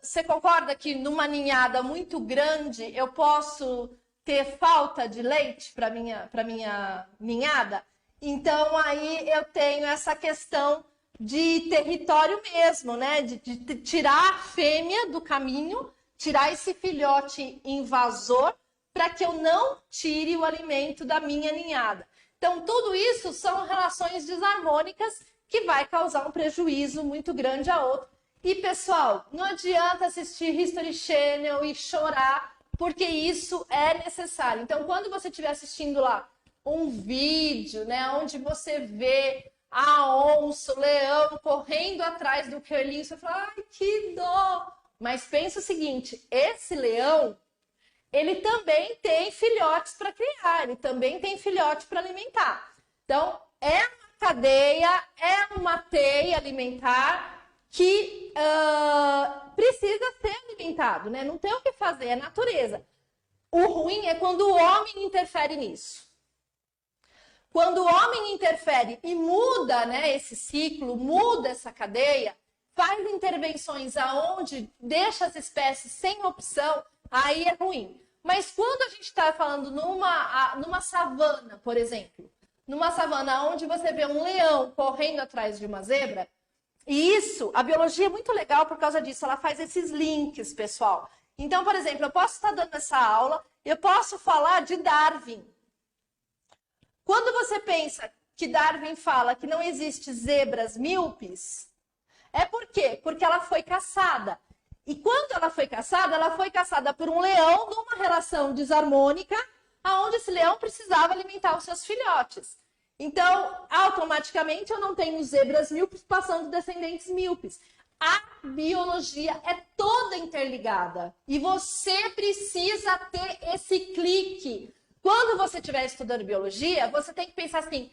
você concorda que numa ninhada muito grande eu posso ter falta de leite para minha ninhada? Então, aí eu tenho essa questão de território mesmo, né? De tirar a fêmea do caminho, tirar esse filhote invasor para que eu não tire o alimento da minha ninhada. Então, tudo isso são relações desarmônicas que vai causar um prejuízo muito grande a outro. E, pessoal, não adianta assistir History Channel e chorar, porque isso é necessário. Então, quando você estiver assistindo lá um vídeo, né, onde você vê a onça, o leão correndo atrás do coelhinho, você fala, ai, que dó! Mas pensa o seguinte, esse leão, ele também tem filhotes para criar, ele também tem filhote para alimentar. Então, é uma cadeia, é uma teia alimentar que precisa ser alimentado, né? Não tem o que fazer, é natureza. O ruim é quando o homem interfere nisso. Quando o homem interfere e muda, né, esse ciclo, muda essa cadeia, faz intervenções aonde deixa as espécies sem opção, aí é ruim. Mas quando a gente está falando numa savana, por exemplo, numa savana onde você vê um leão correndo atrás de uma zebra, e isso, a biologia é muito legal por causa disso, ela faz esses links, pessoal. Então, por exemplo, eu posso estar dando essa aula, eu posso falar de Darwin. Quando você pensa que Darwin fala que não existe zebras míopes, é por quê? Porque ela foi caçada. E quando ela foi caçada por um leão numa relação desarmônica, onde esse leão precisava alimentar os seus filhotes. Então, automaticamente, eu não tenho zebras míopes passando descendentes míopes. A biologia é toda interligada. E você precisa ter esse clique. Quando você estiver estudando biologia, você tem que pensar assim,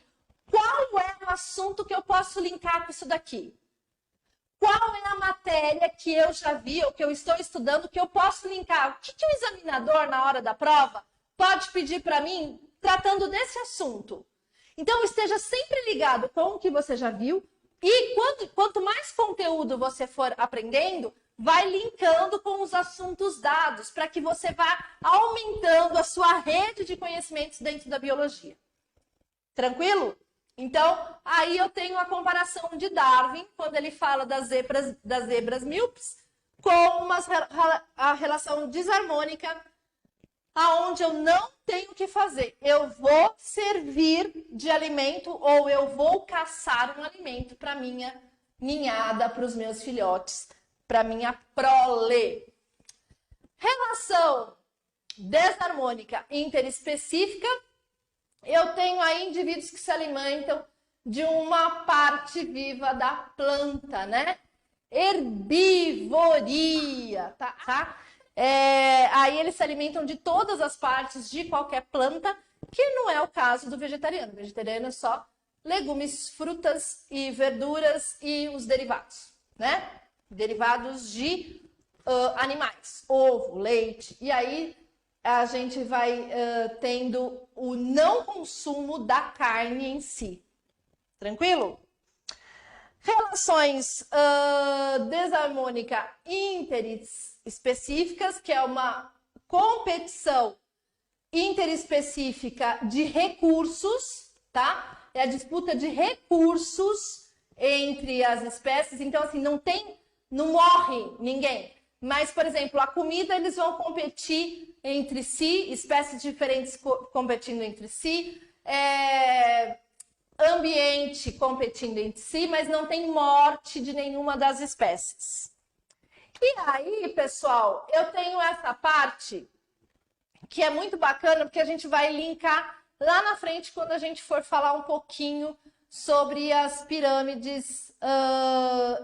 qual é o assunto que eu posso linkar com isso daqui? Qual é a matéria que eu já vi ou que eu estou estudando que eu posso linkar? O que o examinador, na hora da prova, pode pedir para mim tratando desse assunto? Então, esteja sempre ligado com o que você já viu e quanto mais conteúdo você for aprendendo, vai linkando com os assuntos dados para que você vá aumentando a sua rede de conhecimentos dentro da biologia. Tranquilo? Então, aí eu tenho a comparação de Darwin, quando ele fala das zebras míopes, com a relação desarmônica, aonde eu não tenho o que fazer. Eu vou servir de alimento ou eu vou caçar um alimento para minha ninhada, para os meus filhotes, para minha prole. Relação desarmônica interespecífica. Eu tenho aí indivíduos que se alimentam de uma parte viva da planta, né? Herbivoria, tá? Aí eles se alimentam de todas as partes de qualquer planta, que não é o caso do vegetariano. O vegetariano é só legumes, frutas e verduras e os derivados, né? Derivados de animais, ovo, leite. E aí a gente vai tendo o não consumo da carne em si. Tranquilo? Relações desarmônica interespecíficas, que é uma competição interespecífica de recursos, tá? É a disputa de recursos entre as espécies. Então, assim, não morre ninguém. Mas, por exemplo, a comida, eles vão competir entre si, espécies diferentes competindo entre si, ambiente competindo entre si, mas não tem morte de nenhuma das espécies. E aí, pessoal, eu tenho essa parte que é muito bacana, porque a gente vai linkar lá na frente quando a gente for falar um pouquinho sobre as pirâmides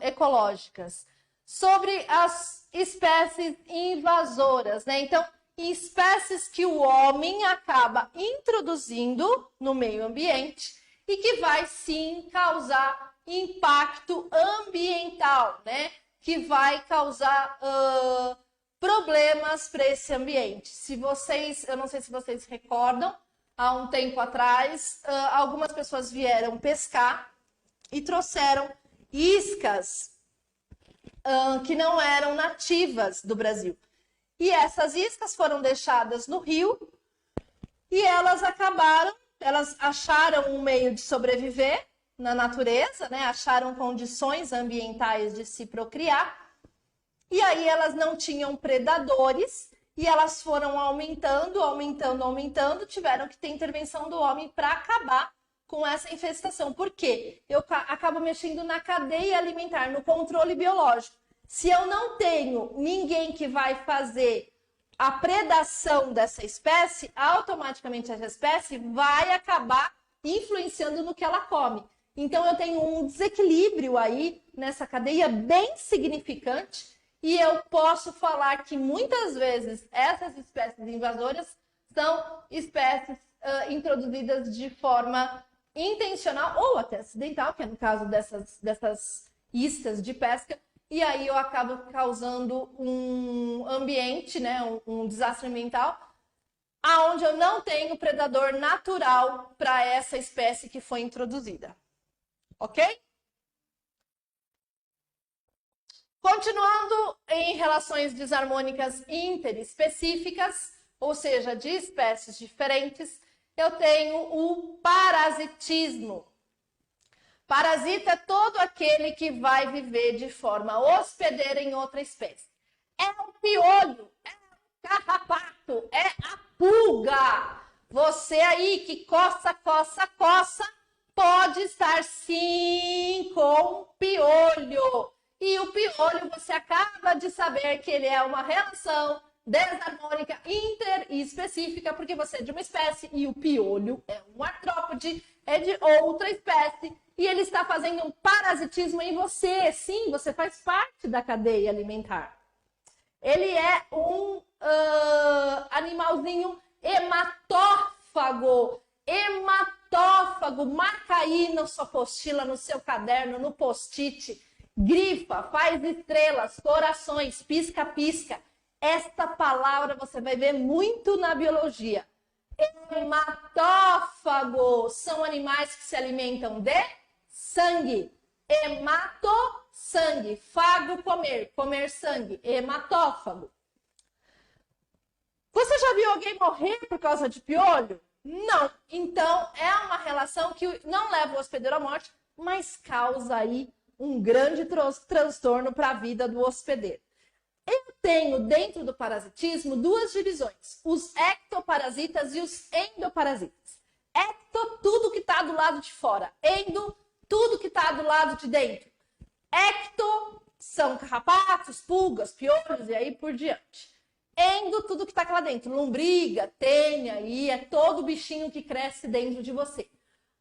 ecológicas, sobre as espécies invasoras, né? Então, espécies que o homem acaba introduzindo no meio ambiente e que vai sim causar impacto ambiental, né? Que vai causar problemas para esse ambiente. Eu não sei se vocês recordam, há um tempo atrás, algumas pessoas vieram pescar e trouxeram iscas que não eram nativas do Brasil. E essas iscas foram deixadas no rio e elas acharam um meio de sobreviver na natureza, né? Acharam condições ambientais de se procriar. E aí elas não tinham predadores e elas foram aumentando, tiveram que ter intervenção do homem para acabar com essa infestação. Por quê? Eu acabo mexendo na cadeia alimentar, no controle biológico. Se eu não tenho ninguém que vai fazer a predação dessa espécie, automaticamente essa espécie vai acabar influenciando no que ela come. Então eu tenho um desequilíbrio aí nessa cadeia bem significante e eu posso falar que muitas vezes essas espécies invasoras são espécies introduzidas de forma intencional ou até acidental, que é no caso dessas iscas de pesca, e aí eu acabo causando um ambiente, né, um desastre ambiental, aonde eu não tenho predador natural para essa espécie que foi introduzida. Ok? Continuando em relações desarmônicas interespecíficas, ou seja, de espécies diferentes, eu tenho o parasitismo. Parasita é todo aquele que vai viver de forma hospedeira em outra espécie. É o piolho, é o carrapato, é a pulga. Você aí que coça, pode estar sim com piolho. E o piolho, você acaba de saber que ele é uma relação desarmônica interespecífica, porque você é de uma espécie e o piolho é um artrópode, é de outra espécie, e ele está fazendo um parasitismo em você. Sim, você faz parte da cadeia alimentar. Ele é um animalzinho hematófago. Hematófago, marca aí na sua apostila, no seu caderno, no post-it. Grifa, faz estrelas, corações, pisca-pisca. Esta palavra você vai ver muito na biologia. Hematófago são animais que se alimentam de sangue. Hemato, sangue. Fago, comer. Comer sangue. Hematófago. Você já viu alguém morrer por causa de piolho? Não. Então, é uma relação que não leva o hospedeiro à morte, mas causa aí um grande transtorno para a vida do hospedeiro. Eu tenho dentro do parasitismo duas divisões, os ectoparasitas e os endoparasitas. Ecto, tudo que está do lado de fora. Endo, tudo que está do lado de dentro. Ecto são carrapatos, pulgas, piolhos e aí por diante. Endo, tudo que está aqui lá dentro. Lombriga, tênia, e é todo bichinho que cresce dentro de você.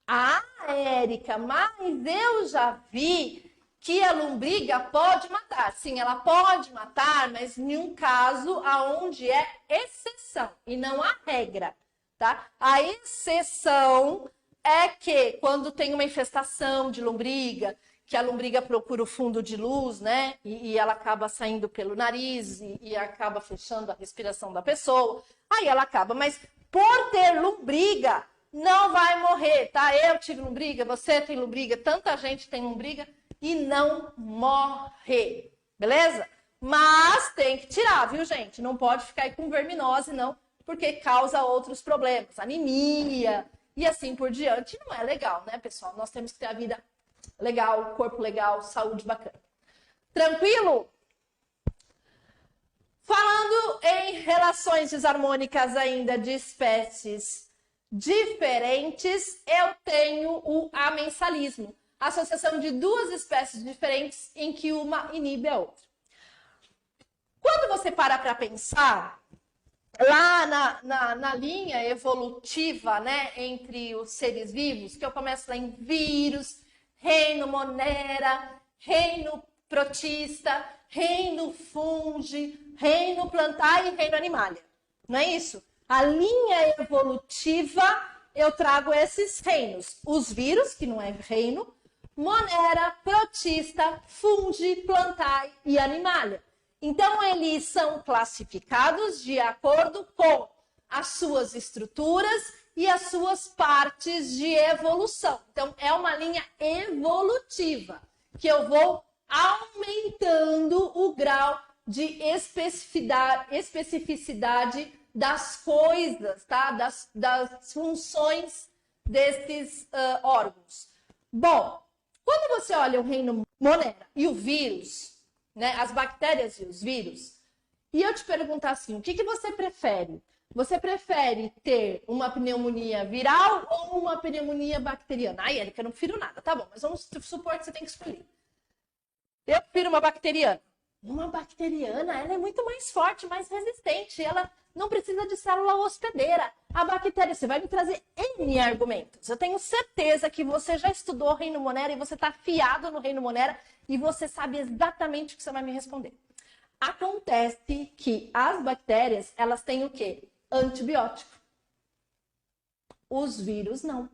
Ah, Érica, mas eu já vi que a lombriga pode matar. Sim, ela pode matar, mas em um caso aonde é exceção e não a regra, tá? A exceção é que quando tem uma infestação de lombriga, que a lombriga procura o fundo de luz, né? E ela acaba saindo pelo nariz e acaba fechando a respiração da pessoa. Aí ela acaba, mas por ter lombriga, não vai morrer, tá? Eu tive lombriga, você tem lombriga, tanta gente tem lombriga e não morre, beleza? Mas tem que tirar, viu, gente? Não pode ficar aí com verminose, não, porque causa outros problemas, anemia e assim por diante. Não é legal, né, pessoal? Nós temos que ter a vida legal, corpo legal, saúde bacana. Tranquilo? Falando em relações desarmônicas ainda de espécies diferentes, eu tenho o amensalismo, associação de duas espécies diferentes em que uma inibe a outra. Quando você para pensar, lá na linha evolutiva, né, entre os seres vivos, que eu começo lá em vírus, reino monera, reino protista, reino fungi, reino plantar e reino animalia. Não é isso? A linha evolutiva, eu trago esses reinos. Os vírus, que não é reino, monera, protista, fungi, plantae e animalia. Então, eles são classificados de acordo com as suas estruturas e as suas partes de evolução. Então, é uma linha evolutiva, que eu vou aumentando o grau de especificidade das coisas, tá? Das funções desses órgãos. Bom, quando você olha o reino monera e o vírus, né, as bactérias e os vírus, e eu te perguntar assim, o que você prefere? Você prefere ter uma pneumonia viral ou uma pneumonia bacteriana? Ai, Érica, eu não prefiro nada. Tá bom, mas vamos supor que você tem que escolher. Eu prefiro uma bacteriana. Uma bacteriana, ela é muito mais forte, mais resistente. Ela não precisa de célula hospedeira. A bactéria, você vai me trazer N argumentos. Eu tenho certeza que você já estudou o reino monera e você está afiado no reino monera e você sabe exatamente o que você vai me responder. Acontece que as bactérias, elas têm o quê? Antibiótico. Os vírus não.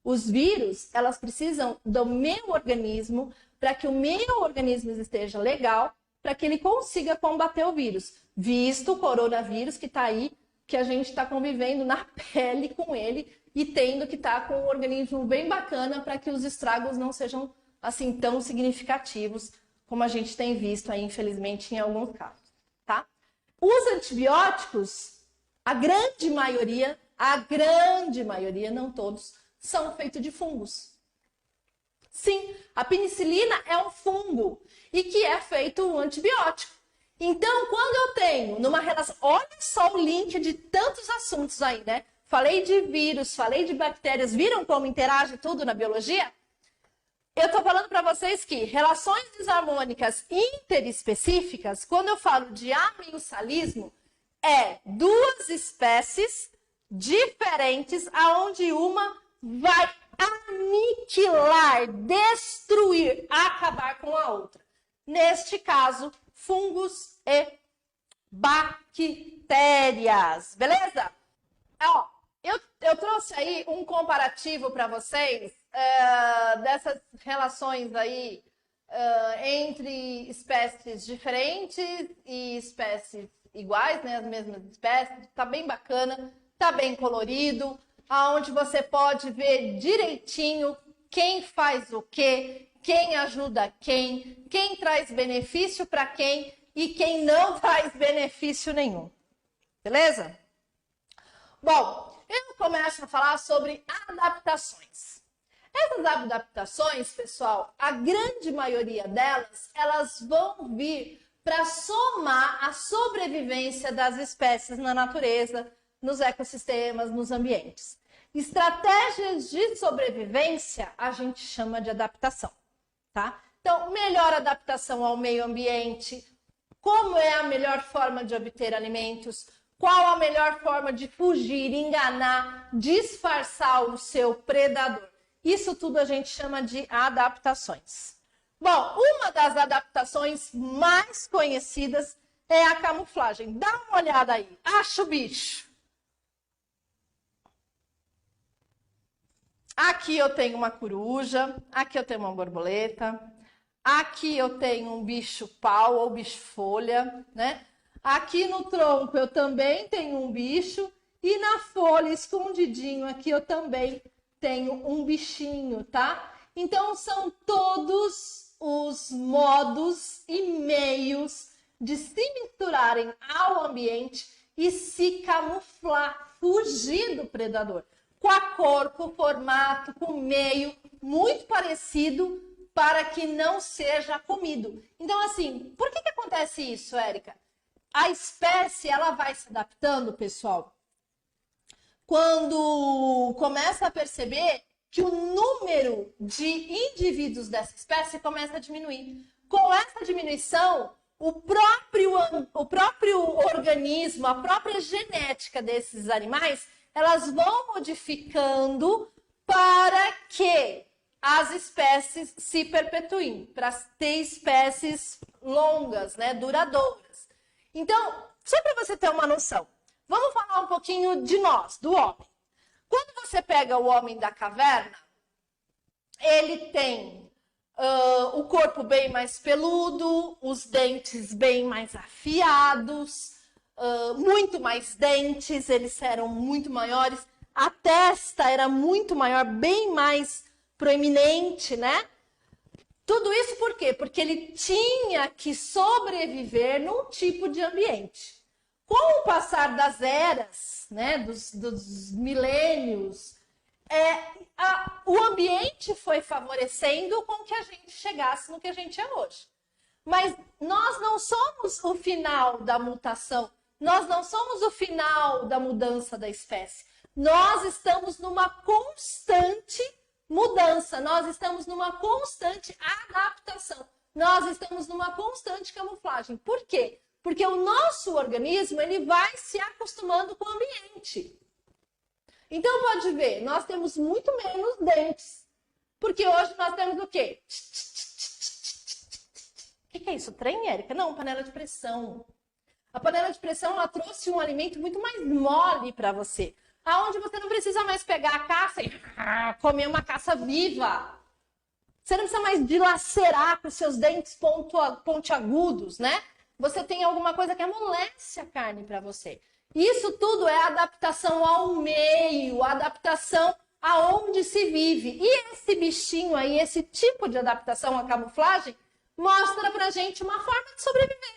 Os vírus, elas precisam do meu organismo para que o meu organismo esteja legal, para que ele consiga combater o vírus. Visto o coronavírus que está aí, que a gente está convivendo na pele com ele e tendo que estar com um organismo bem bacana para que os estragos não sejam assim tão significativos como a gente tem visto aí, infelizmente, em alguns casos, tá? Os antibióticos, a grande maioria, não todos, são feitos de fungos. Sim, a penicilina é um fungo e que é feito um antibiótico. Então, quando eu tenho numa relação... Olha só o link de tantos assuntos aí, né? Falei de vírus, falei de bactérias. Viram como interage tudo na biologia? Eu tô falando para vocês que relações desarmônicas interespecíficas, quando eu falo de amencialismo, é duas espécies diferentes, aonde uma vai aniquilar, destruir, acabar com a outra. Neste caso, fungos e bactérias, beleza? Ó, eu trouxe aí um comparativo para vocês dessas relações aí entre espécies diferentes e espécies iguais, né? As mesmas espécies. Tá bem bacana, tá bem colorido, aonde você pode ver direitinho quem faz o quê, quem ajuda quem traz benefício para quem e quem não traz benefício nenhum. Beleza? Bom, eu começo a falar sobre adaptações. Essas adaptações, pessoal, a grande maioria delas, elas vão vir para somar a sobrevivência das espécies na natureza, nos ecossistemas, nos ambientes. Estratégias de sobrevivência a gente chama de adaptação, tá? Então, melhor adaptação ao meio ambiente, como é a melhor forma de obter alimentos, qual a melhor forma de fugir, enganar, disfarçar o seu predador. Isso tudo a gente chama de adaptações. Bom, uma das adaptações mais conhecidas é a camuflagem. Dá uma olhada aí. Acha o bicho. Aqui eu tenho uma coruja, aqui eu tenho uma borboleta, aqui eu tenho um bicho-pau ou bicho-folha, né? Aqui no tronco eu também tenho um bicho e na folha, escondidinho aqui, eu também tenho um bichinho, tá? Então, são todos os modos e meios de se misturarem ao ambiente e se camuflar, fugir do predador. Com a cor, com o formato, com o meio, muito parecido para que não seja comido. Então, assim, por que acontece isso, Érica? A espécie, ela vai se adaptando, pessoal, quando começa a perceber que o número de indivíduos dessa espécie começa a diminuir. Com essa diminuição, o próprio organismo, a própria genética desses animais, elas vão modificando para que as espécies se perpetuem, para ter espécies longas, né, duradouras. Então, só para você ter uma noção, vamos falar um pouquinho de nós, do homem. Quando você pega o homem da caverna, ele tem o corpo bem mais peludo, os dentes bem mais afiados, muito mais dentes, eles eram muito maiores, a testa era muito maior, bem mais proeminente, né? Tudo isso por quê? Porque ele tinha que sobreviver num tipo de ambiente. Com o passar das eras, né, dos milênios, o ambiente foi favorecendo com que a gente chegasse no que a gente é hoje. Mas nós não somos o final da mutação, nós não somos o final da mudança da espécie. Nós estamos numa constante mudança, nós estamos numa constante adaptação, nós estamos numa constante camuflagem. Por quê? Porque o nosso organismo, ele vai se acostumando com o ambiente. Então, pode ver, nós temos muito menos dentes. Porque hoje nós temos o quê? que é isso? Trem, Érica? Não, panela de pressão. A panela de pressão, ela trouxe um alimento muito mais mole para você. Aonde você não precisa mais pegar a caça e comer uma caça viva. Você não precisa mais dilacerar com seus dentes pontiagudos, né? Você tem alguma coisa que amolece a carne para você. Isso tudo é adaptação ao meio, adaptação aonde se vive. E esse bichinho aí, esse tipo de adaptação à camuflagem, mostra pra gente uma forma de sobreviver.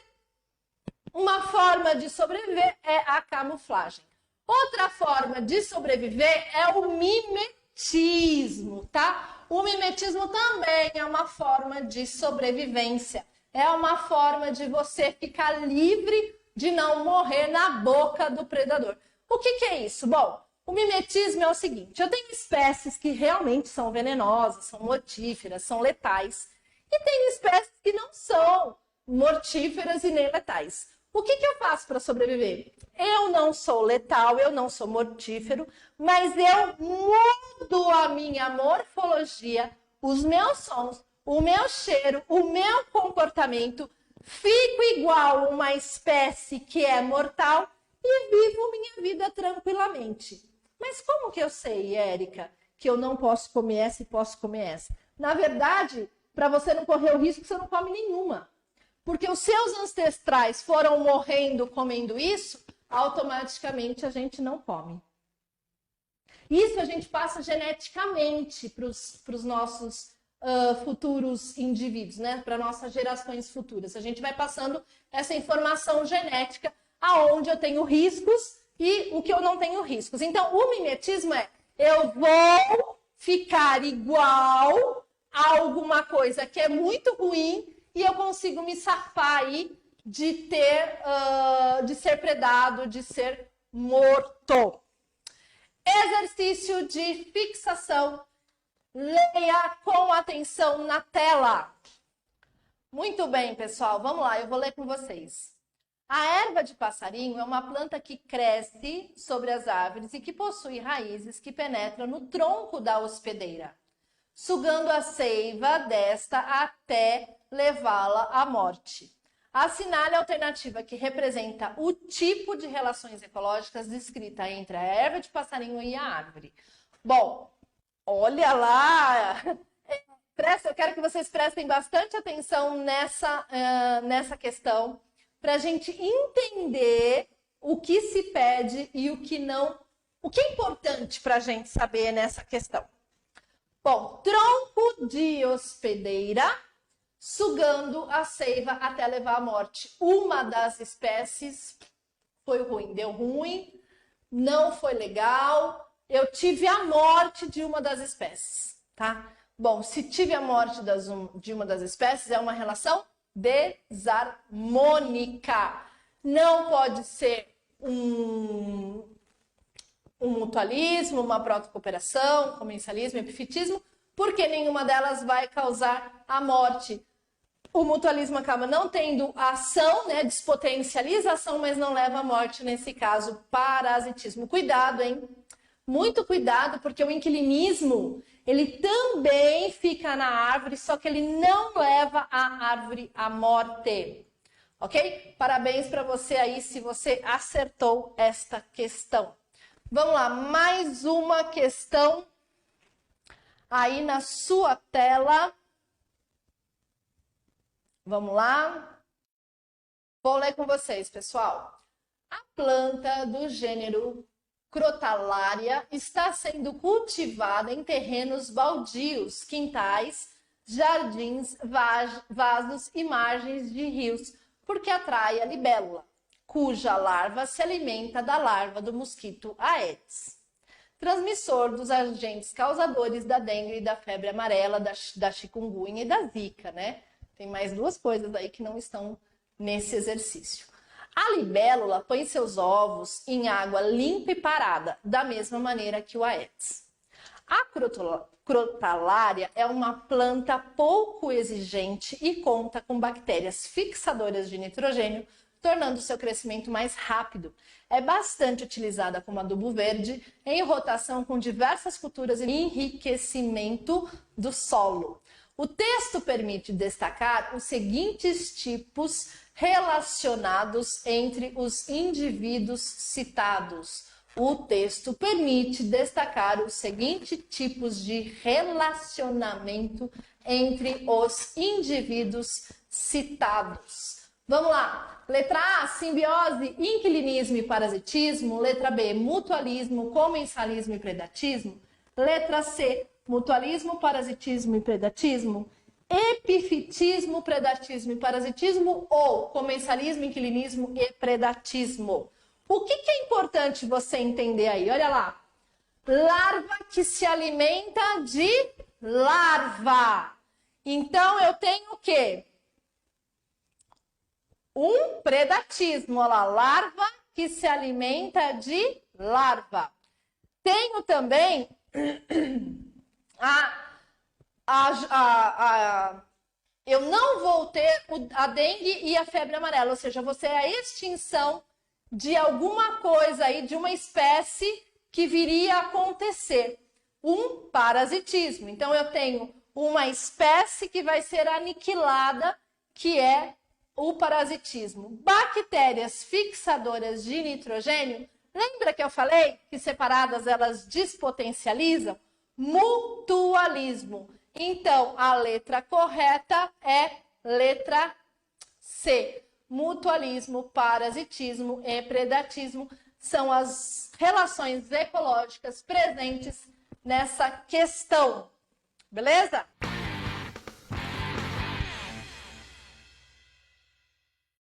Uma forma de sobreviver é a camuflagem. Outra forma de sobreviver é o mimetismo, tá? O mimetismo também é uma forma de sobrevivência. É uma forma de você ficar livre de não morrer na boca do predador. O que é isso? Bom, o mimetismo é o seguinte, eu tenho espécies que realmente são venenosas, são mortíferas, são letais. E tem espécies que não são mortíferas e nem letais. O que eu faço para sobreviver? Eu não sou letal, eu não sou mortífero, mas eu mudo a minha morfologia, os meus sons, o meu cheiro, o meu comportamento, fico igual uma espécie que é mortal e vivo minha vida tranquilamente. Mas como que eu sei, Érica, que eu não posso comer essa e posso comer essa? Na verdade, para você não correr o risco, você não come nenhuma. Porque os seus ancestrais foram morrendo comendo isso, automaticamente a gente não come. Isso a gente passa geneticamente para os nossos futuros indivíduos, né? Para nossas gerações futuras. A gente vai passando essa informação genética aonde eu tenho riscos e o que eu não tenho riscos. Então, o mimetismo é eu vou ficar igual a alguma coisa que é muito ruim e eu consigo me safar aí de ser predado, de ser morto. Exercício de fixação. Leia com atenção na tela. Muito bem, pessoal. Vamos lá, eu vou ler com vocês. A erva de passarinho é uma planta que cresce sobre as árvores e que possui raízes que penetram no tronco da hospedeira, sugando a seiva desta até levá-la à morte. Assinale a alternativa que representa o tipo de relações ecológicas descrita entre a erva de passarinho e a árvore. Bom, olha lá! Eu quero que vocês prestem bastante atenção nessa questão para a gente entender o que se pede e o que não. O que é importante para a gente saber nessa questão? Bom, tronco de hospedeira, sugando a seiva até levar à morte. Uma das espécies foi ruim, deu ruim, não foi legal. Eu tive a morte de uma das espécies, tá? Bom, se tive a morte de uma das espécies, é uma relação desarmônica. Não pode ser um mutualismo, uma protocooperação, comencialismo, epifitismo, porque nenhuma delas vai causar a morte. O mutualismo acaba não tendo ação, né, despotencializa a ação, mas não leva à morte, nesse caso, parasitismo. Cuidado, hein? Muito cuidado, porque o inquilinismo, ele também fica na árvore, só que ele não leva a árvore à morte. Ok? Parabéns para você aí, se você acertou esta questão. Vamos lá, mais uma questão aí na sua tela. Vamos lá? Vou ler com vocês, pessoal. A planta do gênero Crotalária está sendo cultivada em terrenos baldios, quintais, jardins, vasos e margens de rios, porque atrai a libélula, cuja larva se alimenta da larva do mosquito Aedes, transmissor dos agentes causadores da dengue e da febre amarela, da chikungunya e da zika, né? Tem mais duas coisas aí que não estão nesse exercício. A libélula põe seus ovos em água limpa e parada, da mesma maneira que o Aedes. A crotalária é uma planta pouco exigente e conta com bactérias fixadoras de nitrogênio, tornando seu crescimento mais rápido. É bastante utilizada como adubo verde, em rotação com diversas culturas e enriquecimento do solo. O texto permite destacar os seguintes tipos relacionados entre os indivíduos citados. O texto permite destacar os seguintes tipos de relacionamento entre os indivíduos citados. Vamos lá. Letra A, simbiose, inquilinismo e parasitismo. Letra B, mutualismo, comensalismo e predatismo. Letra C, mutualismo, parasitismo e predatismo. Epifitismo, predatismo e parasitismo ou comensalismo, inquilinismo e predatismo. O que é importante você entender aí? Olha lá. Larva que se alimenta de larva. Então, eu tenho o quê? Um predatismo. Olha lá. Larva que se alimenta de larva. Tenho também eu não vou ter a dengue e a febre amarela, ou seja, você é a extinção de alguma coisa aí, de uma espécie que viria a acontecer. Um parasitismo. Então, eu tenho uma espécie que vai ser aniquilada, que é o parasitismo. Bactérias fixadoras de nitrogênio. Lembra que eu falei que separadas elas despotencializam? Mutualismo. Então, a letra correta é letra C. Mutualismo, parasitismo e predatismo são as relações ecológicas presentes nessa questão. Beleza?